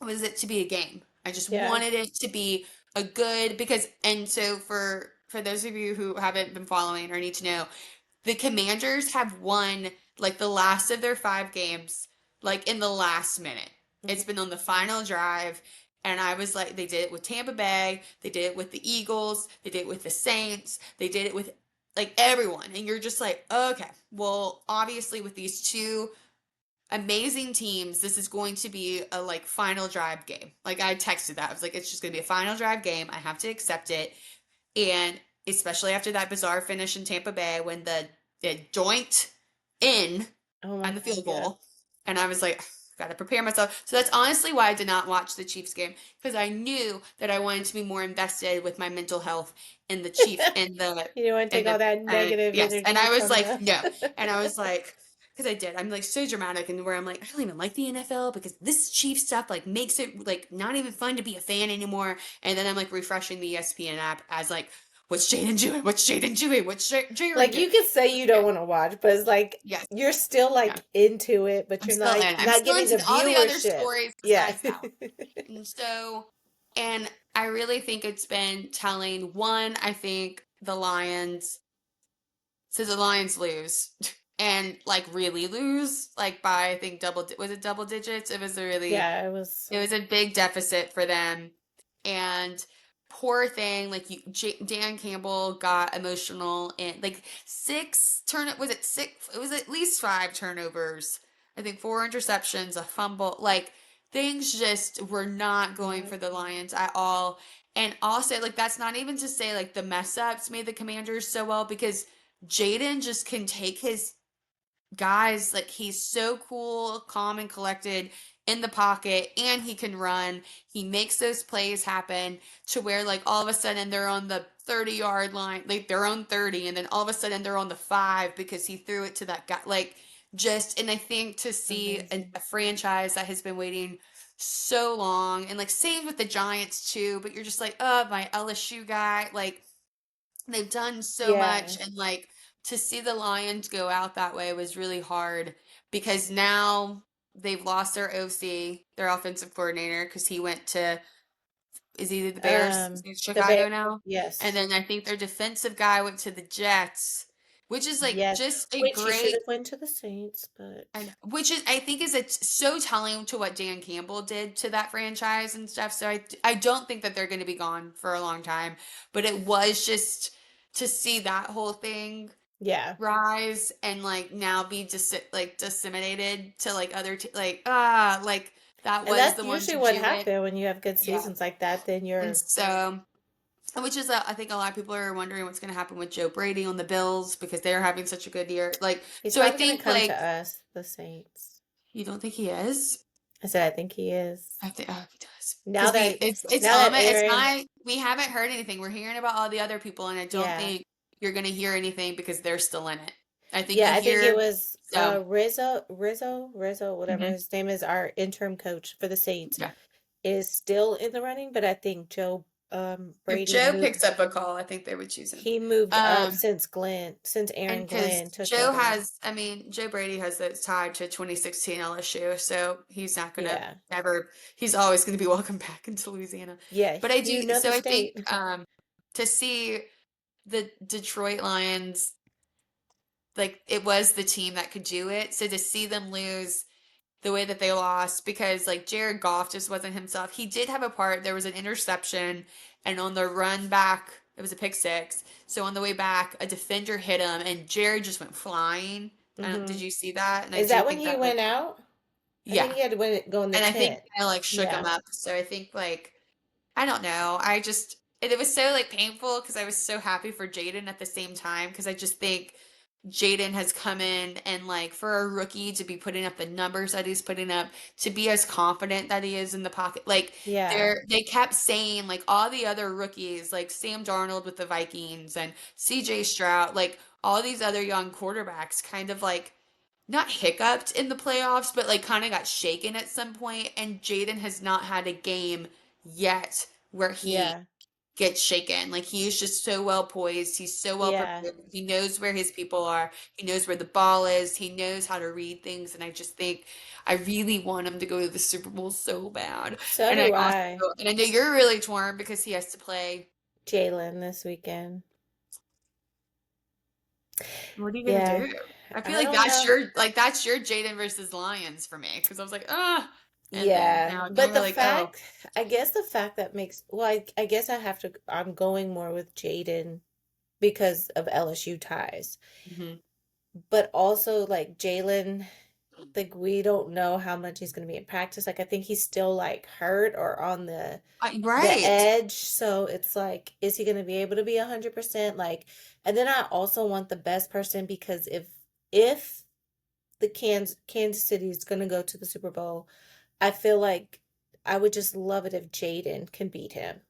was it to be a game. I just Yeah. wanted it to be a good because and so for those of you who haven't been following or need to know, the Commanders have won like the last of their 5 games, like in the last minute. It's Mhm. been on the final drive. And I was like, they did it with Tampa Bay, they did it with the Eagles, they did it with the Saints, they did it with like everyone. And you're just like, okay, well, obviously with these two amazing teams, this is going to be a like final drive game. Like I texted that. I was like, it's just gonna be a final drive game. I have to accept it. And especially after that bizarre finish in Tampa Bay when the joint in Oh my on the God, field yeah. goal. And I was like, gotta prepare myself. So that's honestly why I did not watch the Chiefs game because I knew that I wanted to be more invested with my mental health in the Chiefs You don't want to in take all the that negative yes. And energy I was from like, the no. And I was like, because I did. I'm like so dramatic and where I'm like, I don't even like the NFL because this Chiefs stuff like makes it like not even fun to be a fan anymore. And then I'm like refreshing the ESPN app as like, what's Jaden doing? What's Jaden doing? What's Jaden like doing? you could say you don't Okay. want to watch, but it's like Yes. you're still Yeah. like into it, but I'm you're still in. like I'm not still getting the into all the other viewership. stories Yeah. besides that one. And so, and I really think it's been telling. One, I think the Lions, so the Lions lose and like really lose, like by I think was it double digits? It was a really, Yeah, it was. it was a big deficit for them. And poor thing, like Dan Campbell got emotional and like was it six? It was at least 5 turnovers. I think 4 interceptions, a fumble. Like things just were not going Mhm. for the Lions at all. And also, like that's not even to say like the mess ups made the Commanders so well because Jaden just can take his guys, like he's so cool, calm and collected in the pocket, and he can run. He makes those plays happen to where like all of a sudden they're on the 30-yard line, like their own 30, and then all of a sudden they're on the 5 because he threw it to that guy. Like just, and I think to see Amazing. a franchise that has been waiting so long, and like same with the Giants too, but you're just like, oh, my LSU guy, like they've done so much, Yeah. and like to see the Lions go out that way was really hard because now they've lost their OC, their offensive coordinator, because he went to, is he the Bears? Is he in The Bears, Chicago now? And yes. then I think their defensive guy went to the Jets, which is like Yes. just a Which he should great, have went to the Saints, but and which is I think is so telling to what Dan Campbell did to that franchise and stuff. So I don't think that they're going to be gone for a long time, but it was just to see that whole thing yeah. rise and like now be just like disseminated to like other like that And was that's the one usually to what do it. happened when you have good Yeah. seasons like that, then And you're so, which is I think a lot of people are wondering what's going to happen with Joe Brady on the Bills because they're having such a good year. Like, he's so I probably gonna think come to like us, the Saints. you don't think he is? I said I think he is. I think, oh, he does. Now Because that it's now that almost, it's Aaron, not, we haven't heard anything. We're hearing about all the other people, and I don't yeah. think you're going to hear anything because they're still in it. I think Yeah, you I think it hear, was so, Rizzo, whatever mhm, his name is, our interim coach for the Saints, yeah. is still in the running, but I think Joe If Brady Joe moved picks up a call, I think they would choose him. he moved up Um, since and Aaron because Glenn took Joe over. has, I mean, Joe Brady has that tied to 2016 LSU, so he's not gonna Yeah. ever, he's always gonna be welcome back into Louisiana. Yeah, But I do, you know so the I think state. to see the Detroit Lions, like it was the team that could do it. So to see them lose the way that they lost, because like Jared Goff just wasn't himself. He did have a part, there was an interception, and on the run back, it was a pick six. So on the way back, a defender hit him, and Jared just went flying. Did Hmm. you see that? And I Is do that when think he that like, went out? I think yeah. he had to go in the And I think tent. kind of like shook him Yeah. up. So I think like, I don't know. I just, it was so like painful because I was so happy for Jaden at the same time because I just think Jaden has come in, and like for a rookie to be putting up the numbers that he's putting up, to be as confident that he is in the pocket. Like Yeah. they kept saying like all the other rookies, like Sam Darnold with the Vikings and CJ Stroud, like all these other young quarterbacks kind of like not hiccuped in the playoffs, but like kind of got shaken at some point, and Jaden has not had a game yet where he Yeah. gets shaken. Like he is just so well poised. He's so well Yeah. prepared. He knows where his people are. He knows where the ball is. He knows how to read things. And I just think I really want him to go to the Super Bowl so bad. So And I do also, I. and I know you're really torn because he has to play. Jalen this weekend. What are you gonna Yeah. do? I feel I like don't know. that's your Jaden versus Lions for me because I was like, ah, and then Yeah. now But we're the like, oh, fact, I guess the fact that makes, well, I guess I'm going more with Jaden because of LSU ties. mhm. But also, like, Jalen, like, we don't know how much he's going to be in practice. Like, I think he's still, like, hurt or on the Right. edge. So it's like, is he going to be able to be 100%? Like, and then I also want the best person because if the Kansas City is going to go to the Super Bowl, I feel like I would just love it if Jaden can beat him.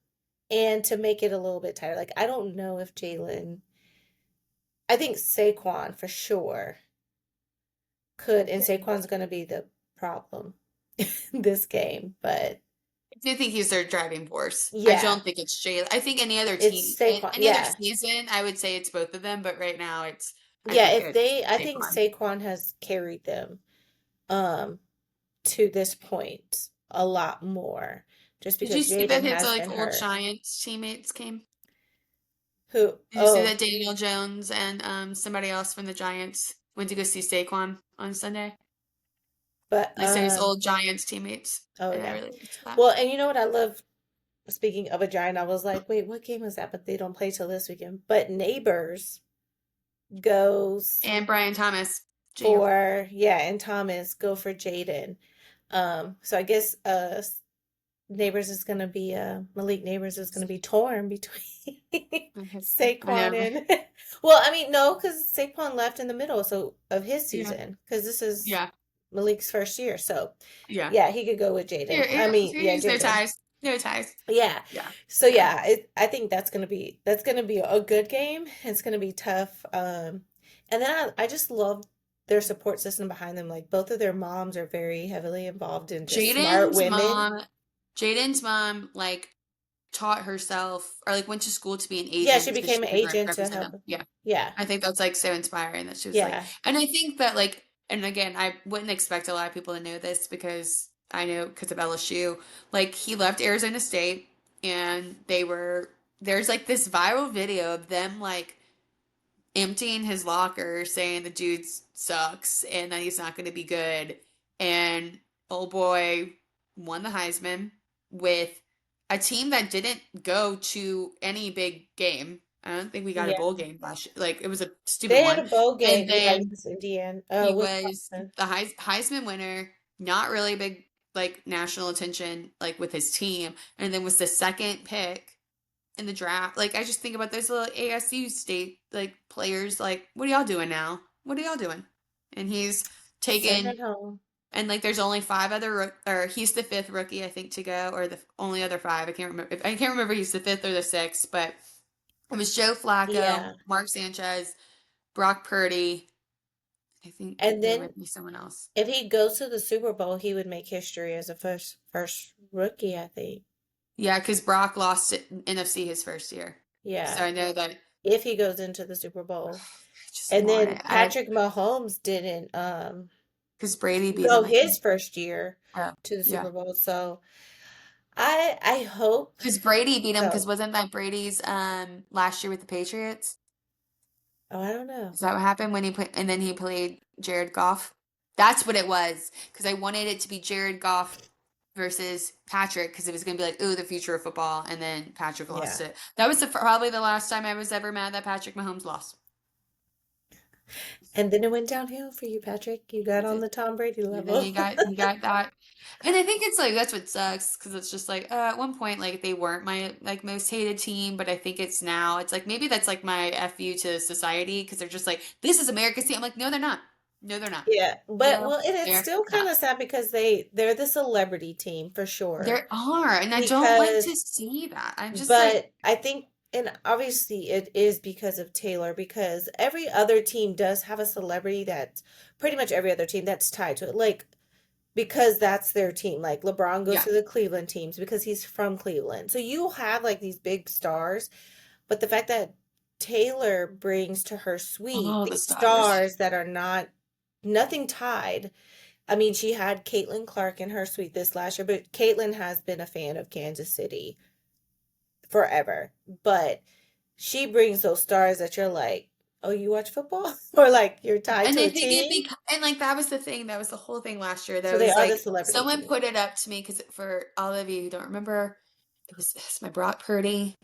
And to make it a little bit tighter, like I don't know if Jalen, I think Saquon for sure could, and Saquon's going to be the problem this game. But I do think he's their driving force. I yeah, don't think it's Jalen. I think any other team, it's Saquon. any other Yeah, season, I would say it's both of them. But right now, I yeah. think If it's they, I think Saquon. Saquon has carried them um to this point a lot more, just Did you because see that Jaden his has like been old hurt. Giants teammates came? Who? Did you see Oh, that Daniel Jones and somebody else from the Giants went to go see Saquon on Sunday? but They said his old Giants teammates, oh and I yeah. really liked that. Well, and you know what I love? Speaking of a giant, I was like, wait, what game is that? But they don't play till this weekend. But Neighbors goes And Brian Thomas Jr. for, yeah, and Thomas go for Jaden. So I guess Neighbors is gonna be Malik Neighbors is gonna be torn between I Saquon know. and well, I mean no, because Saquon left in the middle so of his Yeah. season because this is Yeah. Malik's first year, so Yeah. yeah, he could go with Here, Jaden. I here, mean, yeah, here's no Jaden. ties. No ties. Yeah. Yeah. So Yeah. yeah, I think that's gonna be a good game. It's gonna be tough. And then I just love their support system behind them. Like both of their moms are very heavily involved in just smart Jaden's women. mom, Jaden's mom, like taught herself or like went to school to be an Yeah, she agent so became she an could agent to represent help. them. Yeah. Yeah. I think that's like so inspiring that she was like, Yeah. and I think that like, and again, I wouldn't expect a lot of people to know this because I know because of LSU, like he left Arizona State and there's like this viral video of them like emptying his locker saying the dude sucks and that he's not going to be good. And old boy won the Heisman with a team that didn't go to any big game. I don't think we got a Yeah. bowl game last year. Like it was a stupid They had one. a bowl And game, yeah, then against Indiana, he was Wisconsin. the Heisman winner, not really big like national attention like with his team, and then was the second pick in the draft. Like I just think about those little ASU state like players. Like, what are y'all doing now? What are y'all doing? And he's Sitting taken, at home. and like there's only five other, or he's the fifth rookie I think to go, or the only other five. I can't remember. I can't remember he's the fifth or the sixth, but it was Joe Flacco, Yeah. Mark Sanchez, Brock Purdy. I think And there then might be someone else. if he goes to the Super Bowl, he would make history as a first rookie, I think. Yeah, because Brock lost it NFC his first year, so Yeah. I know that. If he goes into the Super Bowl. I just And want then it. I Patrick Mahomes didn't because Brady beat go him, I his think. first year Oh, to the yeah. Super Bowl. So I hope Because Brady beat him, because so. wasn't that Brady's last year with the Patriots? Oh, I don't know. Is that what happened when he put and then he played Jared Goff? That's what it was. Because I wanted it to be Jared Goff versus Patrick because it was going to be like, ooh, the future of football, and then Patrick lost Yeah. it. That was probably the last time I was ever mad that Patrick Mahomes lost. And then it went downhill for you, Patrick. You got It on did. the Tom Brady And then level. he got that. And I think it's like that's what sucks because it's just like at one point like they weren't my like most hated team, but I think it's now it's like maybe that's like my FU to society because they're just like this is America's team. I'm like no they're not. No they're not. Yeah, but No well, it's they're still kind not. of sad because they're the celebrity team for sure. There are, and I don't like to Because see that. I'm just like But I think, and obviously it is because of Taylor, because every other team does have a celebrity that's pretty much every other team that's tied to it. Like, because that's their team. Like, LeBron goes yeah, to the Cleveland teams because he's from Cleveland. So you have like these big stars, but the fact that Taylor brings to her suite all the these stars. stars that are nothing tied. I mean, she had Caitlin Clark in her suite this last year, but Caitlin has been a fan of Kansas City forever. But she brings those stars that you're like, oh, you watch football? Or like you're tied And to I a think it team. be and like that was the thing, that was the whole thing last year. That So they was are the like celebrity someone team. put it up to me because for all of you who don't remember, it's my Brock Purdy,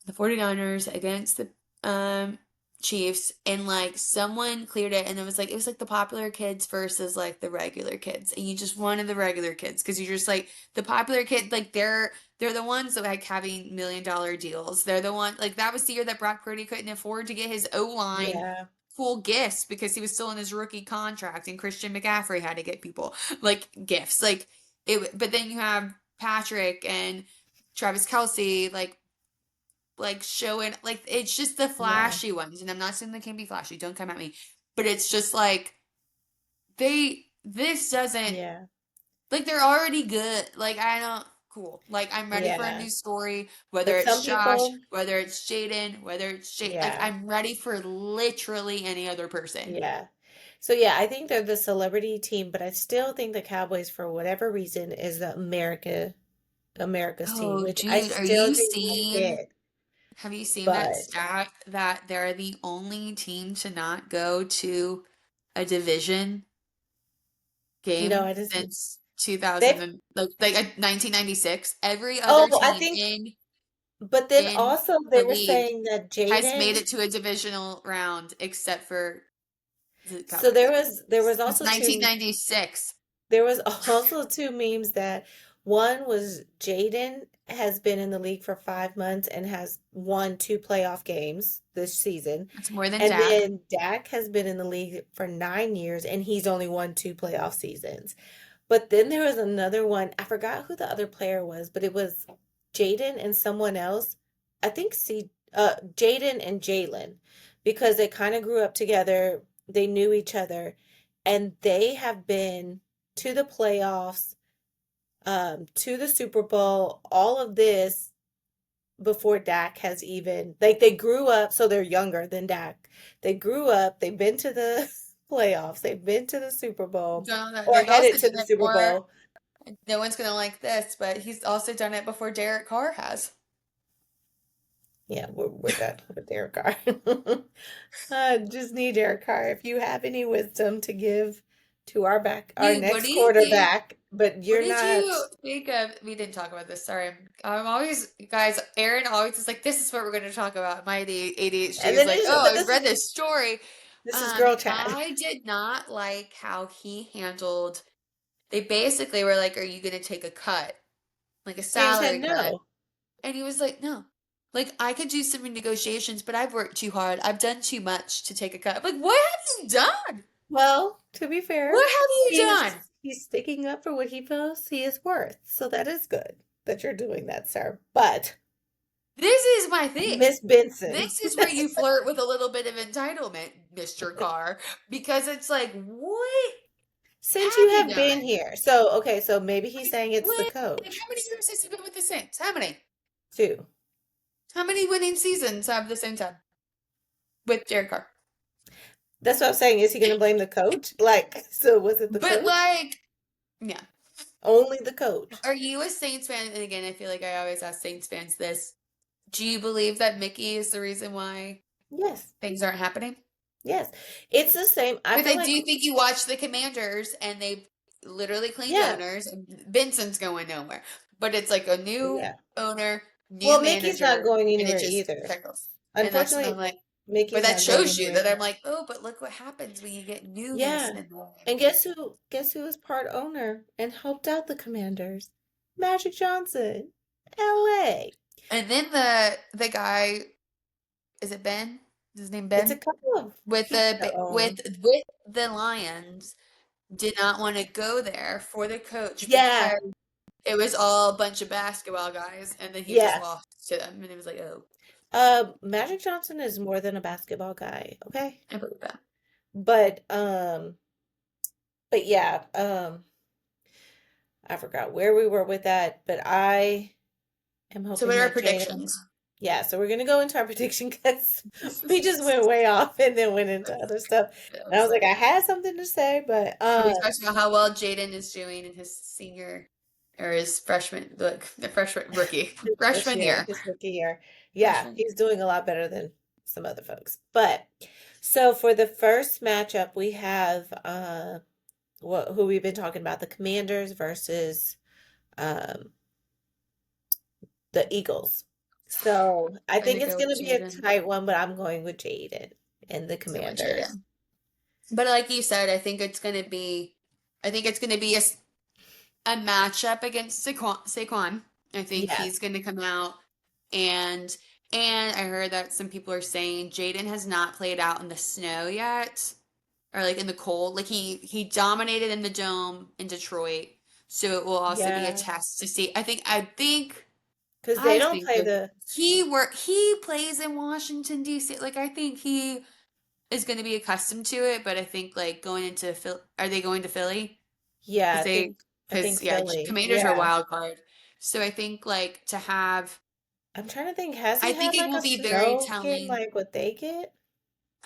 the 49ers against the um Chiefs, and like someone cleared it and it was like the popular kids versus like the regular kids, and you just wanted the regular kids because you're just like the popular kid like they're the ones that like having $1 million deals. They're the one like that was the year that Brock Purdy couldn't afford to get his O-line Yeah. full gifts because he was still in his rookie contract, and Christian McCaffrey had to get people like gifts like it. But then you have Patrick and Travis Kelsey like showing like it's just the Yeah. flashy ones, and I'm not saying they can't be flashy, don't come at me, but it's just like this doesn't Yeah. like they're already good. Like I don't cool. Like I'm ready for a Yeah. new story, whether But some it's Josh, people, whether it's Jaden, whether it's Jade. Like yeah. I'm ready for literally any other person. Yeah. So yeah, I think they're the celebrity team, but I still think the Cowboys, for whatever reason, is the America's team, Oh, which I dude, still do get. have you seen that But stat that they're the only team to not go to a division no, game I just since 2000 they've and like 1996? Every other oh, I team think but then in also they the were league saying that has made Jaden, it to a divisional round except for the so Cowboys. there was Since also two 1996. there was also two memes that One was Jaden has been in the league for 5 months and has won two playoff games this season. That's more than And Dak. then Dak has been in the league for 9 years and he's only won two playoff seasons. But then there was another one. I forgot who the other player was, but it was Jaden and someone else. I think Jaden and Jalen, because they kind of grew up together. They knew each other, and they have been to the playoffs, to the Super Bowl, all of this before Dak has even like they grew up, so they're younger than Dak. They grew up, they've been to the playoffs, they've been to the Super Bowl or They've also headed to done the it Super more. Bowl. No one's gonna like this, but he's also done it before Derek Carr has. Yeah, we're done with Derek Carr. Just need Derek Carr. If you have any wisdom to give to our What next do you think? quarterback, but What you're did not. you think of? We didn't talk about this. Sorry. I'm always, guys, Aaron always is like, this is what we're going to talk about. My ADHD And is then like, this, oh, but I read this story. this is girl chat. I did not like how he handled, they basically were like, are you going to take a cut? Like a And he said salary cut? no. And he was like, no. Like, I could do some negotiations, but I've worked too hard. I've done too much to take a cut. I'm like, what have you done? Well, to be fair, What have you he's done? he's sticking up for what he feels he is worth. So that is good that you're doing that, sir. But This is my thing. Miss Benson, This is where you flirt with a little bit of entitlement, Mr. Carr, because it's like, what since have you you have done? been here, so okay, so maybe he's Like, saying it's the what? Like, coach how many years has he been with the Saints? How many? too. How many winning seasons have the Saints had with Derek Carr? That's what I'm saying. Is he going to blame the coach? Like, so was it the But coach? like, yeah. Only the coach. Are you a Saints fan? And again, I feel like I always ask Saints fans this. Do you believe that Mickey is the reason why Yes, things aren't happening? yes. It's the same. I Because feel I like, do think you watch the Commanders and they've literally cleaned yeah, owners and Benson's going nowhere. But it's like a new yeah. owner, new Well, Mickey's not manager, going and it anywhere just either. pickles. And that's what I'm Unfortunately, like, but Mickey's that not going shows you anywhere. that I'm like, oh, but look what happens when you get newness Yeah. in there. And guess who? Guess who was part owner and helped out the Commanders? Magic Johnson, LA. And then the guy, is it Ben? Is his name It's a Ben? couple of With people the that own. with the Lions did not want to go there for the coach Yeah, because it was all a bunch of basketball guys, and then he just yeah. lost to them, and it was like, oh, Magic Johnson is more than a basketball guy, okay? I believe that. But yeah, I forgot where we were with that, but I am So, what hoping are our that Jaden. predictions? Yeah, so we're gonna go into our prediction because we just went way off and then went into other stuff. I And I was was like, like, I had something to say, but we talked about how well Jaden is doing in his senior or his freshman, look, the freshman rookie, his first freshman year, year, his rookie year, yeah, freshman year. he's doing a lot better than some other folks. But so for the first matchup, we have who we've been talking about, the Commanders versus um the Eagles. So I I'm gonna think it's go with gonna be a Jaden. tight one, but I'm going with Jaden and the So with Commanders. Jaden. But like you said, I think it's gonna be a matchup against Saquon. I think Yes. he's gonna come out and I heard that some people are saying Jaden has not played out in the snow yet, or like in the cold. Like he dominated in the dome in Detroit, so it will also be a Yeah. test to see. I think Because they I don't think play that the he plays in Washington D.C. Like I think he is going to be accustomed to it, but I think like going into Phil, are they going to Philly? yeah, Because I think yeah, Philly. Commanders are a Yeah. wild card. So I think like to have, I'm trying to think, has I he think had it like will a be very snow game telling. like what they get?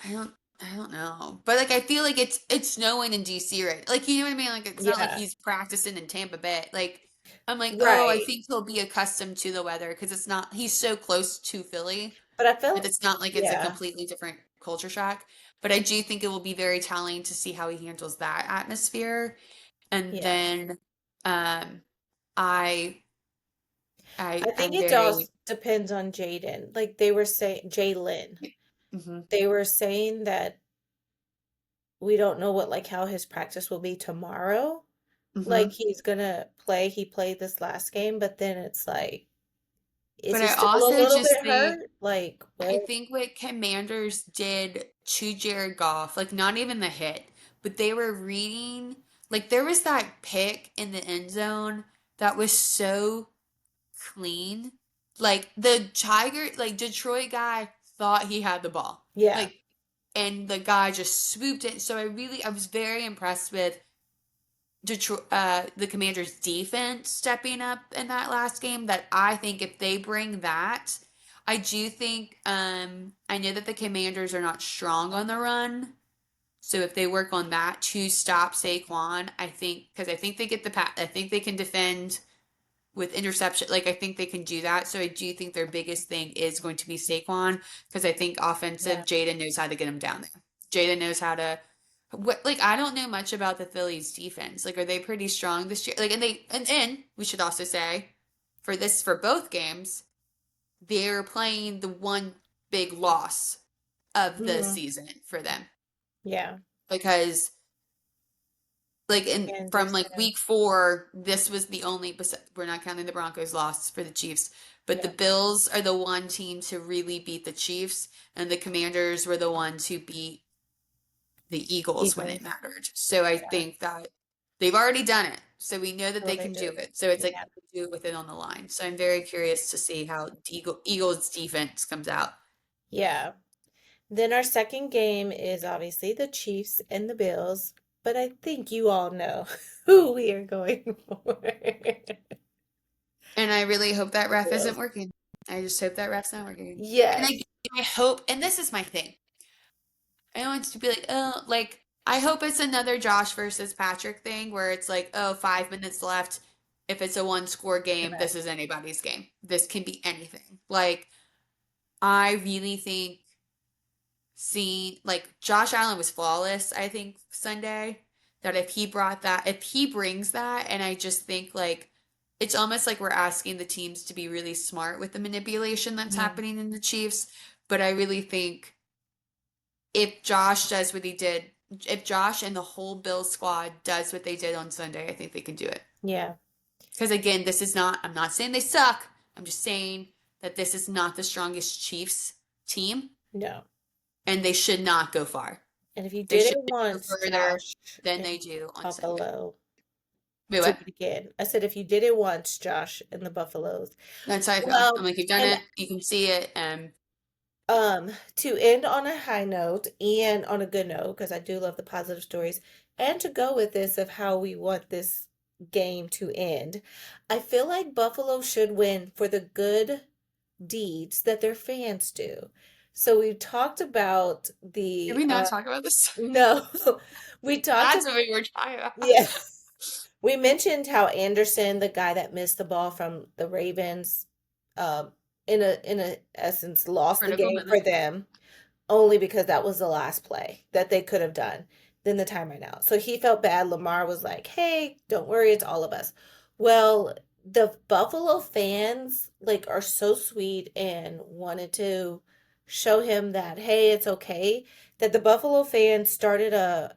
I don't, I don't know, but like I feel like it's snowing in DC, right? Like you know what I mean? Like it's not like Yeah. he's practicing in Tampa Bay. Like I'm like, oh, I Right. think he'll be accustomed to the weather because it's not. He's so close to Philly But I that felt it's not like it's a yeah. completely different culture shock. But I do think it will be very telling to see how he handles that atmosphere. And Yeah. then um I I think I'm it very also depends on Jaden. Like they were saying Jalen. mhm. They were saying that we don't know what like how his practice will be tomorrow. Hmm. like he's gonna play. He played this last game, but then it's like, is But he I still a also little just bit think hurt? Like, I what? think what Commanders did to Jared Goff, like not even the hit, but they were reading, like there was that pick in the end zone that was so clean. Like the Tiger, like Detroit guy thought he had the ball. Yeah. Like, and the guy just swooped it. So I was very impressed with Detroit, the Commanders' defense stepping up in that last game. That I think if they bring that, I do think. I know that the Commanders are not strong on the run, so if they work on that to stop Saquon, I think because I think they get the pass. I think they can defend with interception. Like I think they can do that. So I do think their biggest thing is going to be Saquon because I think offensive Yeah. Jaden knows how to get him down there. Jaden knows how to what like I don't know much about the Phillies defense. Like are they pretty strong this year? Like and we should also say for both games, they're playing the one big loss of the Hmm. season for them Yeah. because like in from like Anderson. week 4, this was the only. We're not counting the Broncos loss for the Chiefs, but the Yeah. Bills are the one team to really beat the Chiefs, and the Commanders were the ones who beat the Eagles when it Eagles. mattered. So I Yeah. think that they've already done it. So we know that Well, they they can do did. it. So it's like Yeah. do it with it on the line. So I'm very curious to see how the Eagles defense comes out. Yeah. Then our second game is obviously the Chiefs and the Bills, but I think you all know who we are going for. And I really hope that ref isn't Bills. working. I just hope that ref's not working. And Yes. I hope, and this is my thing. I don't want to be like, oh, like I hope it's another Josh versus Patrick thing where it's like, oh, 5 minutes left. If it's a one score game, Okay. this is anybody's game. This can be anything. Like I really think seeing like Josh Allen was flawless, I think Sunday. That if he brings that, and I just think like it's almost like we're asking the teams to be really smart with the manipulation that's Mhm. happening in the Chiefs. But I really think if Josh does what he did, if Josh and the whole Bills squad does what they did on Sunday, I think they can do it. Yeah. Because again, this is not, I'm not saying they suck. I'm just saying that this is not the strongest Chiefs team, No. and they should not go far. And if you They did should it go once, further Josh, than they in do on Sunday. Buffalo, Wait, do what? it again. I said if you did it once, Josh, in the Buffaloes. That's how I feel. I'm Well, like, you've done and it. You can see it. to end on a high note and on a good note, because I do love the positive stories, and to go with this of how we want this game to end, I feel like Buffalo should win for the good deeds that their fans do. So we talked about Did the we not talk about this? no, we talked That's about what we were talking about. yeah. We mentioned how Anderson, the guy that missed the ball from the Ravens, um, in a essence, lost the Critical game for minute. them only because that was the last play that they could have done. Then the time ran out. So he felt bad. Lamar was like, "Hey, don't worry, it's all of us." Well, the Buffalo fans like are so sweet and wanted to show him that, hey, it's okay. That the Buffalo fans started a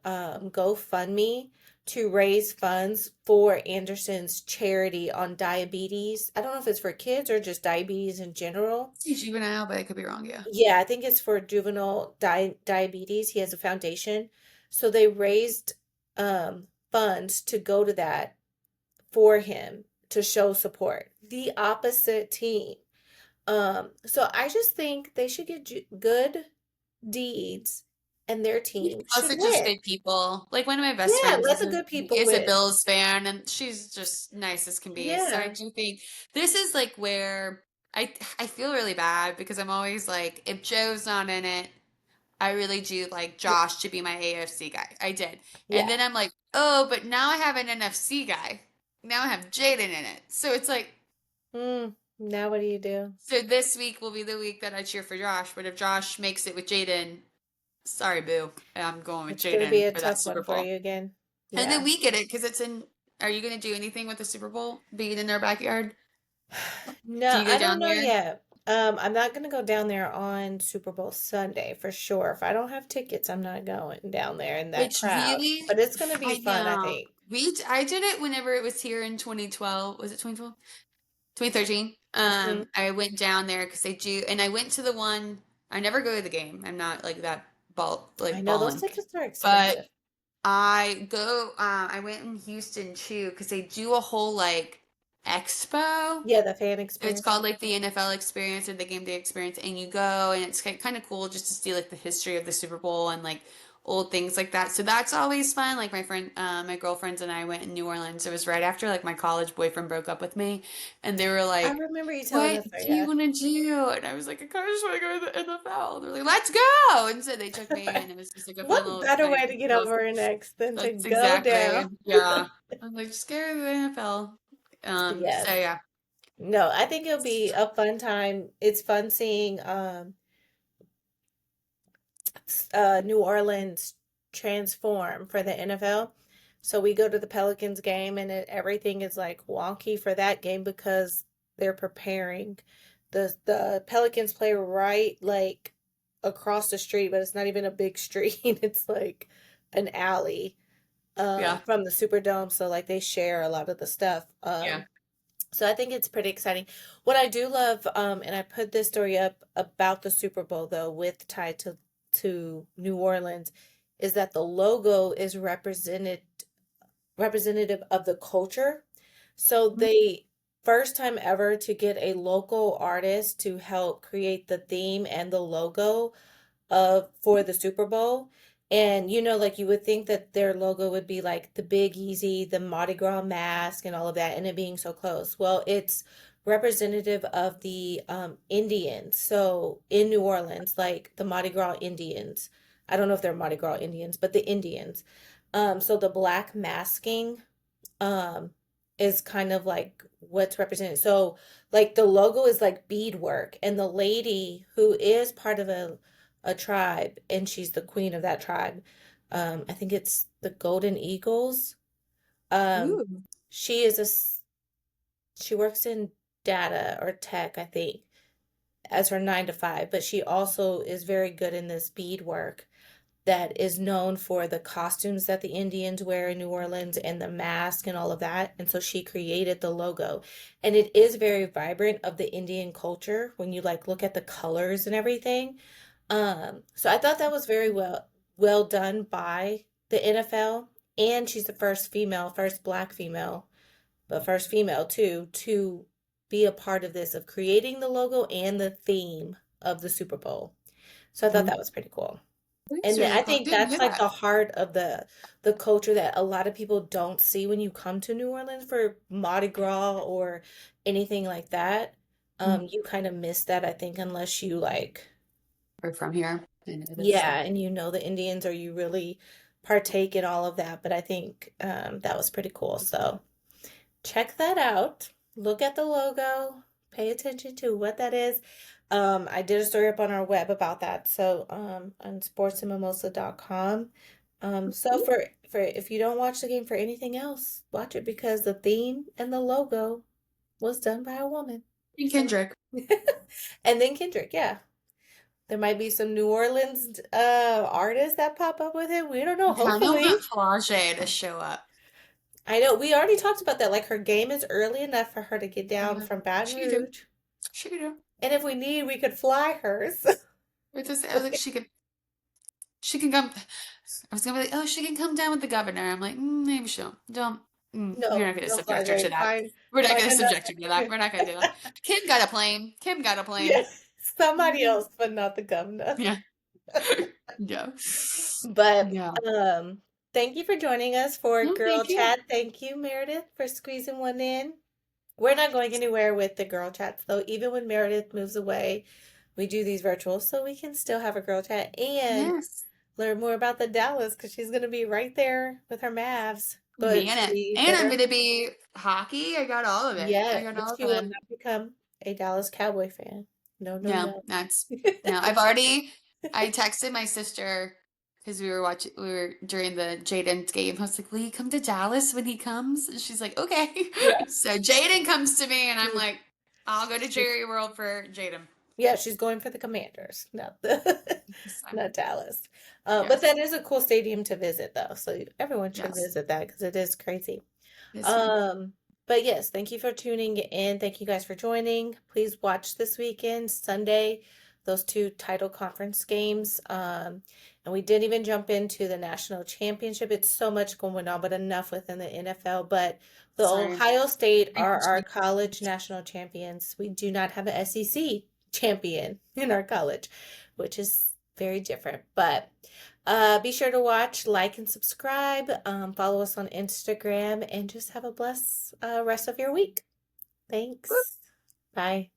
GoFundMe to raise funds for Anderson's charity on diabetes. I don't know if it's for kids or just diabetes in general. It's juvenile, but I could be wrong. Yeah. Yeah, I think it's for juvenile diabetes. He has a foundation. So they raised funds to go to that for him to show support. The opposite team. So I just think they should get good deeds and their team should Also, just win. good people. Like one of my best Yeah, friends let the good people is a win. Bills fan, and she's just nice as can be. So I Yeah. do think this is like where I feel really bad because I'm always like, if Joe's not in it, I really do like Josh to be my AFC guy. I did, and Yeah. then I'm like, oh, but now I have an NFC guy. Now I have Jaden in it. So it's like, Now what do you do? so this week will be the week that I cheer for Josh. But if Josh makes it with Jaden, sorry, boo. I'm going with It's gonna be Jaden a for that tough Super one for Bowl. you again. And then Yeah. we get it because it's in. Are you going to do anything with the Super Bowl being in their backyard? Do No, you go I don't down know there? yet. I'm not gonna go down there on Super Bowl Sunday for sure. If I don't have tickets, I'm not going down there in that It's crowd. really, But it's gonna be I fun, I know. think. I did it whenever it was here in 2012. Was it 2012? 2013. Mhm. I went down there because they do, and I went to the one. I never go to the game. I'm not like that I know those balling, tickets are but expensive. I go. I went in Houston too because they do a whole like expo. Yeah, the fan It's experience. called like the NFL experience or the game day experience, and you go, and it's kind of cool just to see like the history of the Super Bowl and like old things like that. So that's always fun. Like my girlfriends and I went in New Orleans. It was right after like my college boyfriend broke up with me, and they were I like, remember you telling "What us that, do you yeah. want to do?" And I was like, "I kind of just want to go to the NFL." And they're like, "Let's go!" And so they took me, and it was just like a fun What little better way experience. to get over an ex than to That's go down? exactly, yeah. I'm like, just go to the NFL. So Yes. yeah. No, I think it'll be a fun time. It's fun seeing New Orleans transform for the NFL. So we go to the Pelicans game and everything is like wonky for that game because they're preparing. The Pelicans play right like across the street, but it's not even a big street. It's like an alley Yeah. from the Superdome. So like they share a lot of the stuff. Yeah. So I think it's pretty exciting. What I do love, and I put this story up about the Super Bowl though, with tied to New Orleans, is that the logo is representative of the culture. So they first time ever to get a local artist to help create the theme and the logo of for the Super Bowl. And like you would think that their logo would be like the Big Easy, the Mardi Gras mask, and all of that, and it being so close. Well, it's representative of the Indians. So in New Orleans, like the Mardi Gras Indians. I don't know if they're Mardi Gras Indians, but the Indians. So the black masking um is kind of like what's represented. So like the logo is like beadwork, and the lady who is part of a tribe, and she's the queen of that tribe. I think it's the Golden Eagles. Um Ooh. she is she works in data or tech, I think, as her 9 to 5, but she also is very good in this beadwork that is known for the costumes that the Indians wear in New Orleans and the mask and all of that. And so she created the logo. And it is very vibrant of the Indian culture when you like look at the colors and everything. So I thought that was very well done by the NFL. And she's the first female, first black female, but first female too, to be a part of this, of creating the logo and the theme of the Super Bowl. So I thought Mhm. that was pretty cool. That's And really I cool. I think didn't that's hear like that. the heart of the culture that a lot of people don't see when you come to New Orleans for Mardi Gras or anything like that. Mm. You kind of miss that, I think, unless you like, We're from here. I know this stuff. yeah, and you know the Indians or you really partake in all of that. But I think that was pretty cool. So check that out. Look at the logo. Pay attention to what that is. I did a story up on our web about that. So on sportsandmimosa.com. So for if you don't watch the game for anything else, watch it because the theme and the logo was done by a woman. And So Kendrick. and then Kendrick, yeah. There might be some New Orleans artists that pop up with it. We don't know. I kind of Hopefully. want Flau'jae to show up. I know we already talked about that. Like her game is early enough for her to get down Yeah. from Baton She could do. Rouge. She could do. And if we need, we could fly hers. I was like, she can come. I was gonna be like, oh, she can come down with the governor. I'm like, maybe she'll. Don't. We're No, not gonna no fly subject her to rate. that. Find We're not find gonna subject her to that. another. We're not gonna do that. Kim got a plane. Kim got a plane. Yes, somebody Mhm. else, but not the governor. Yeah. Yeah. But Yeah. thank you for joining us for No, Girl thank you. Chat. Thank you, Meredith, for squeezing one in. We're not going anywhere with the Girl Chats, though. Even when Meredith moves away, we do these virtual so we can still have a Girl Chat and Yes. learn more about the Dallas because she's going to be right there with her Mavs. But Man it. she And I'm better, gonna be hockey. I got all of it. I yeah, got but all of she will it. not become a Dallas Cowboy fan. No, no, No, no. that's no. I texted my sister because we were during the Jaden game. I was like, will you come to Dallas when he comes? And she's like, okay. Yeah. So Jaden comes to me and I'm She's, like, I'll go to she's Jerry World for Jaden. Yeah, she's going for the Commanders, not the So, not Dallas. But yes. that is a cool stadium to visit, though. So everyone should Yes. visit that because it is crazy. It's fun. Um, but yes, thank you for tuning in. Thank you guys for joining. Please watch this weekend, Sunday, those two title conference games. And we didn't even jump into the national championship. It's so much going on, but enough within the NFL. But the Sorry. Ohio State I are our personally college national champions. We do not have a SEC champion in our college, which is very different. But be sure to watch, like, and subscribe. Follow us on Instagram and just have a blessed rest of your week. Thanks. Bye.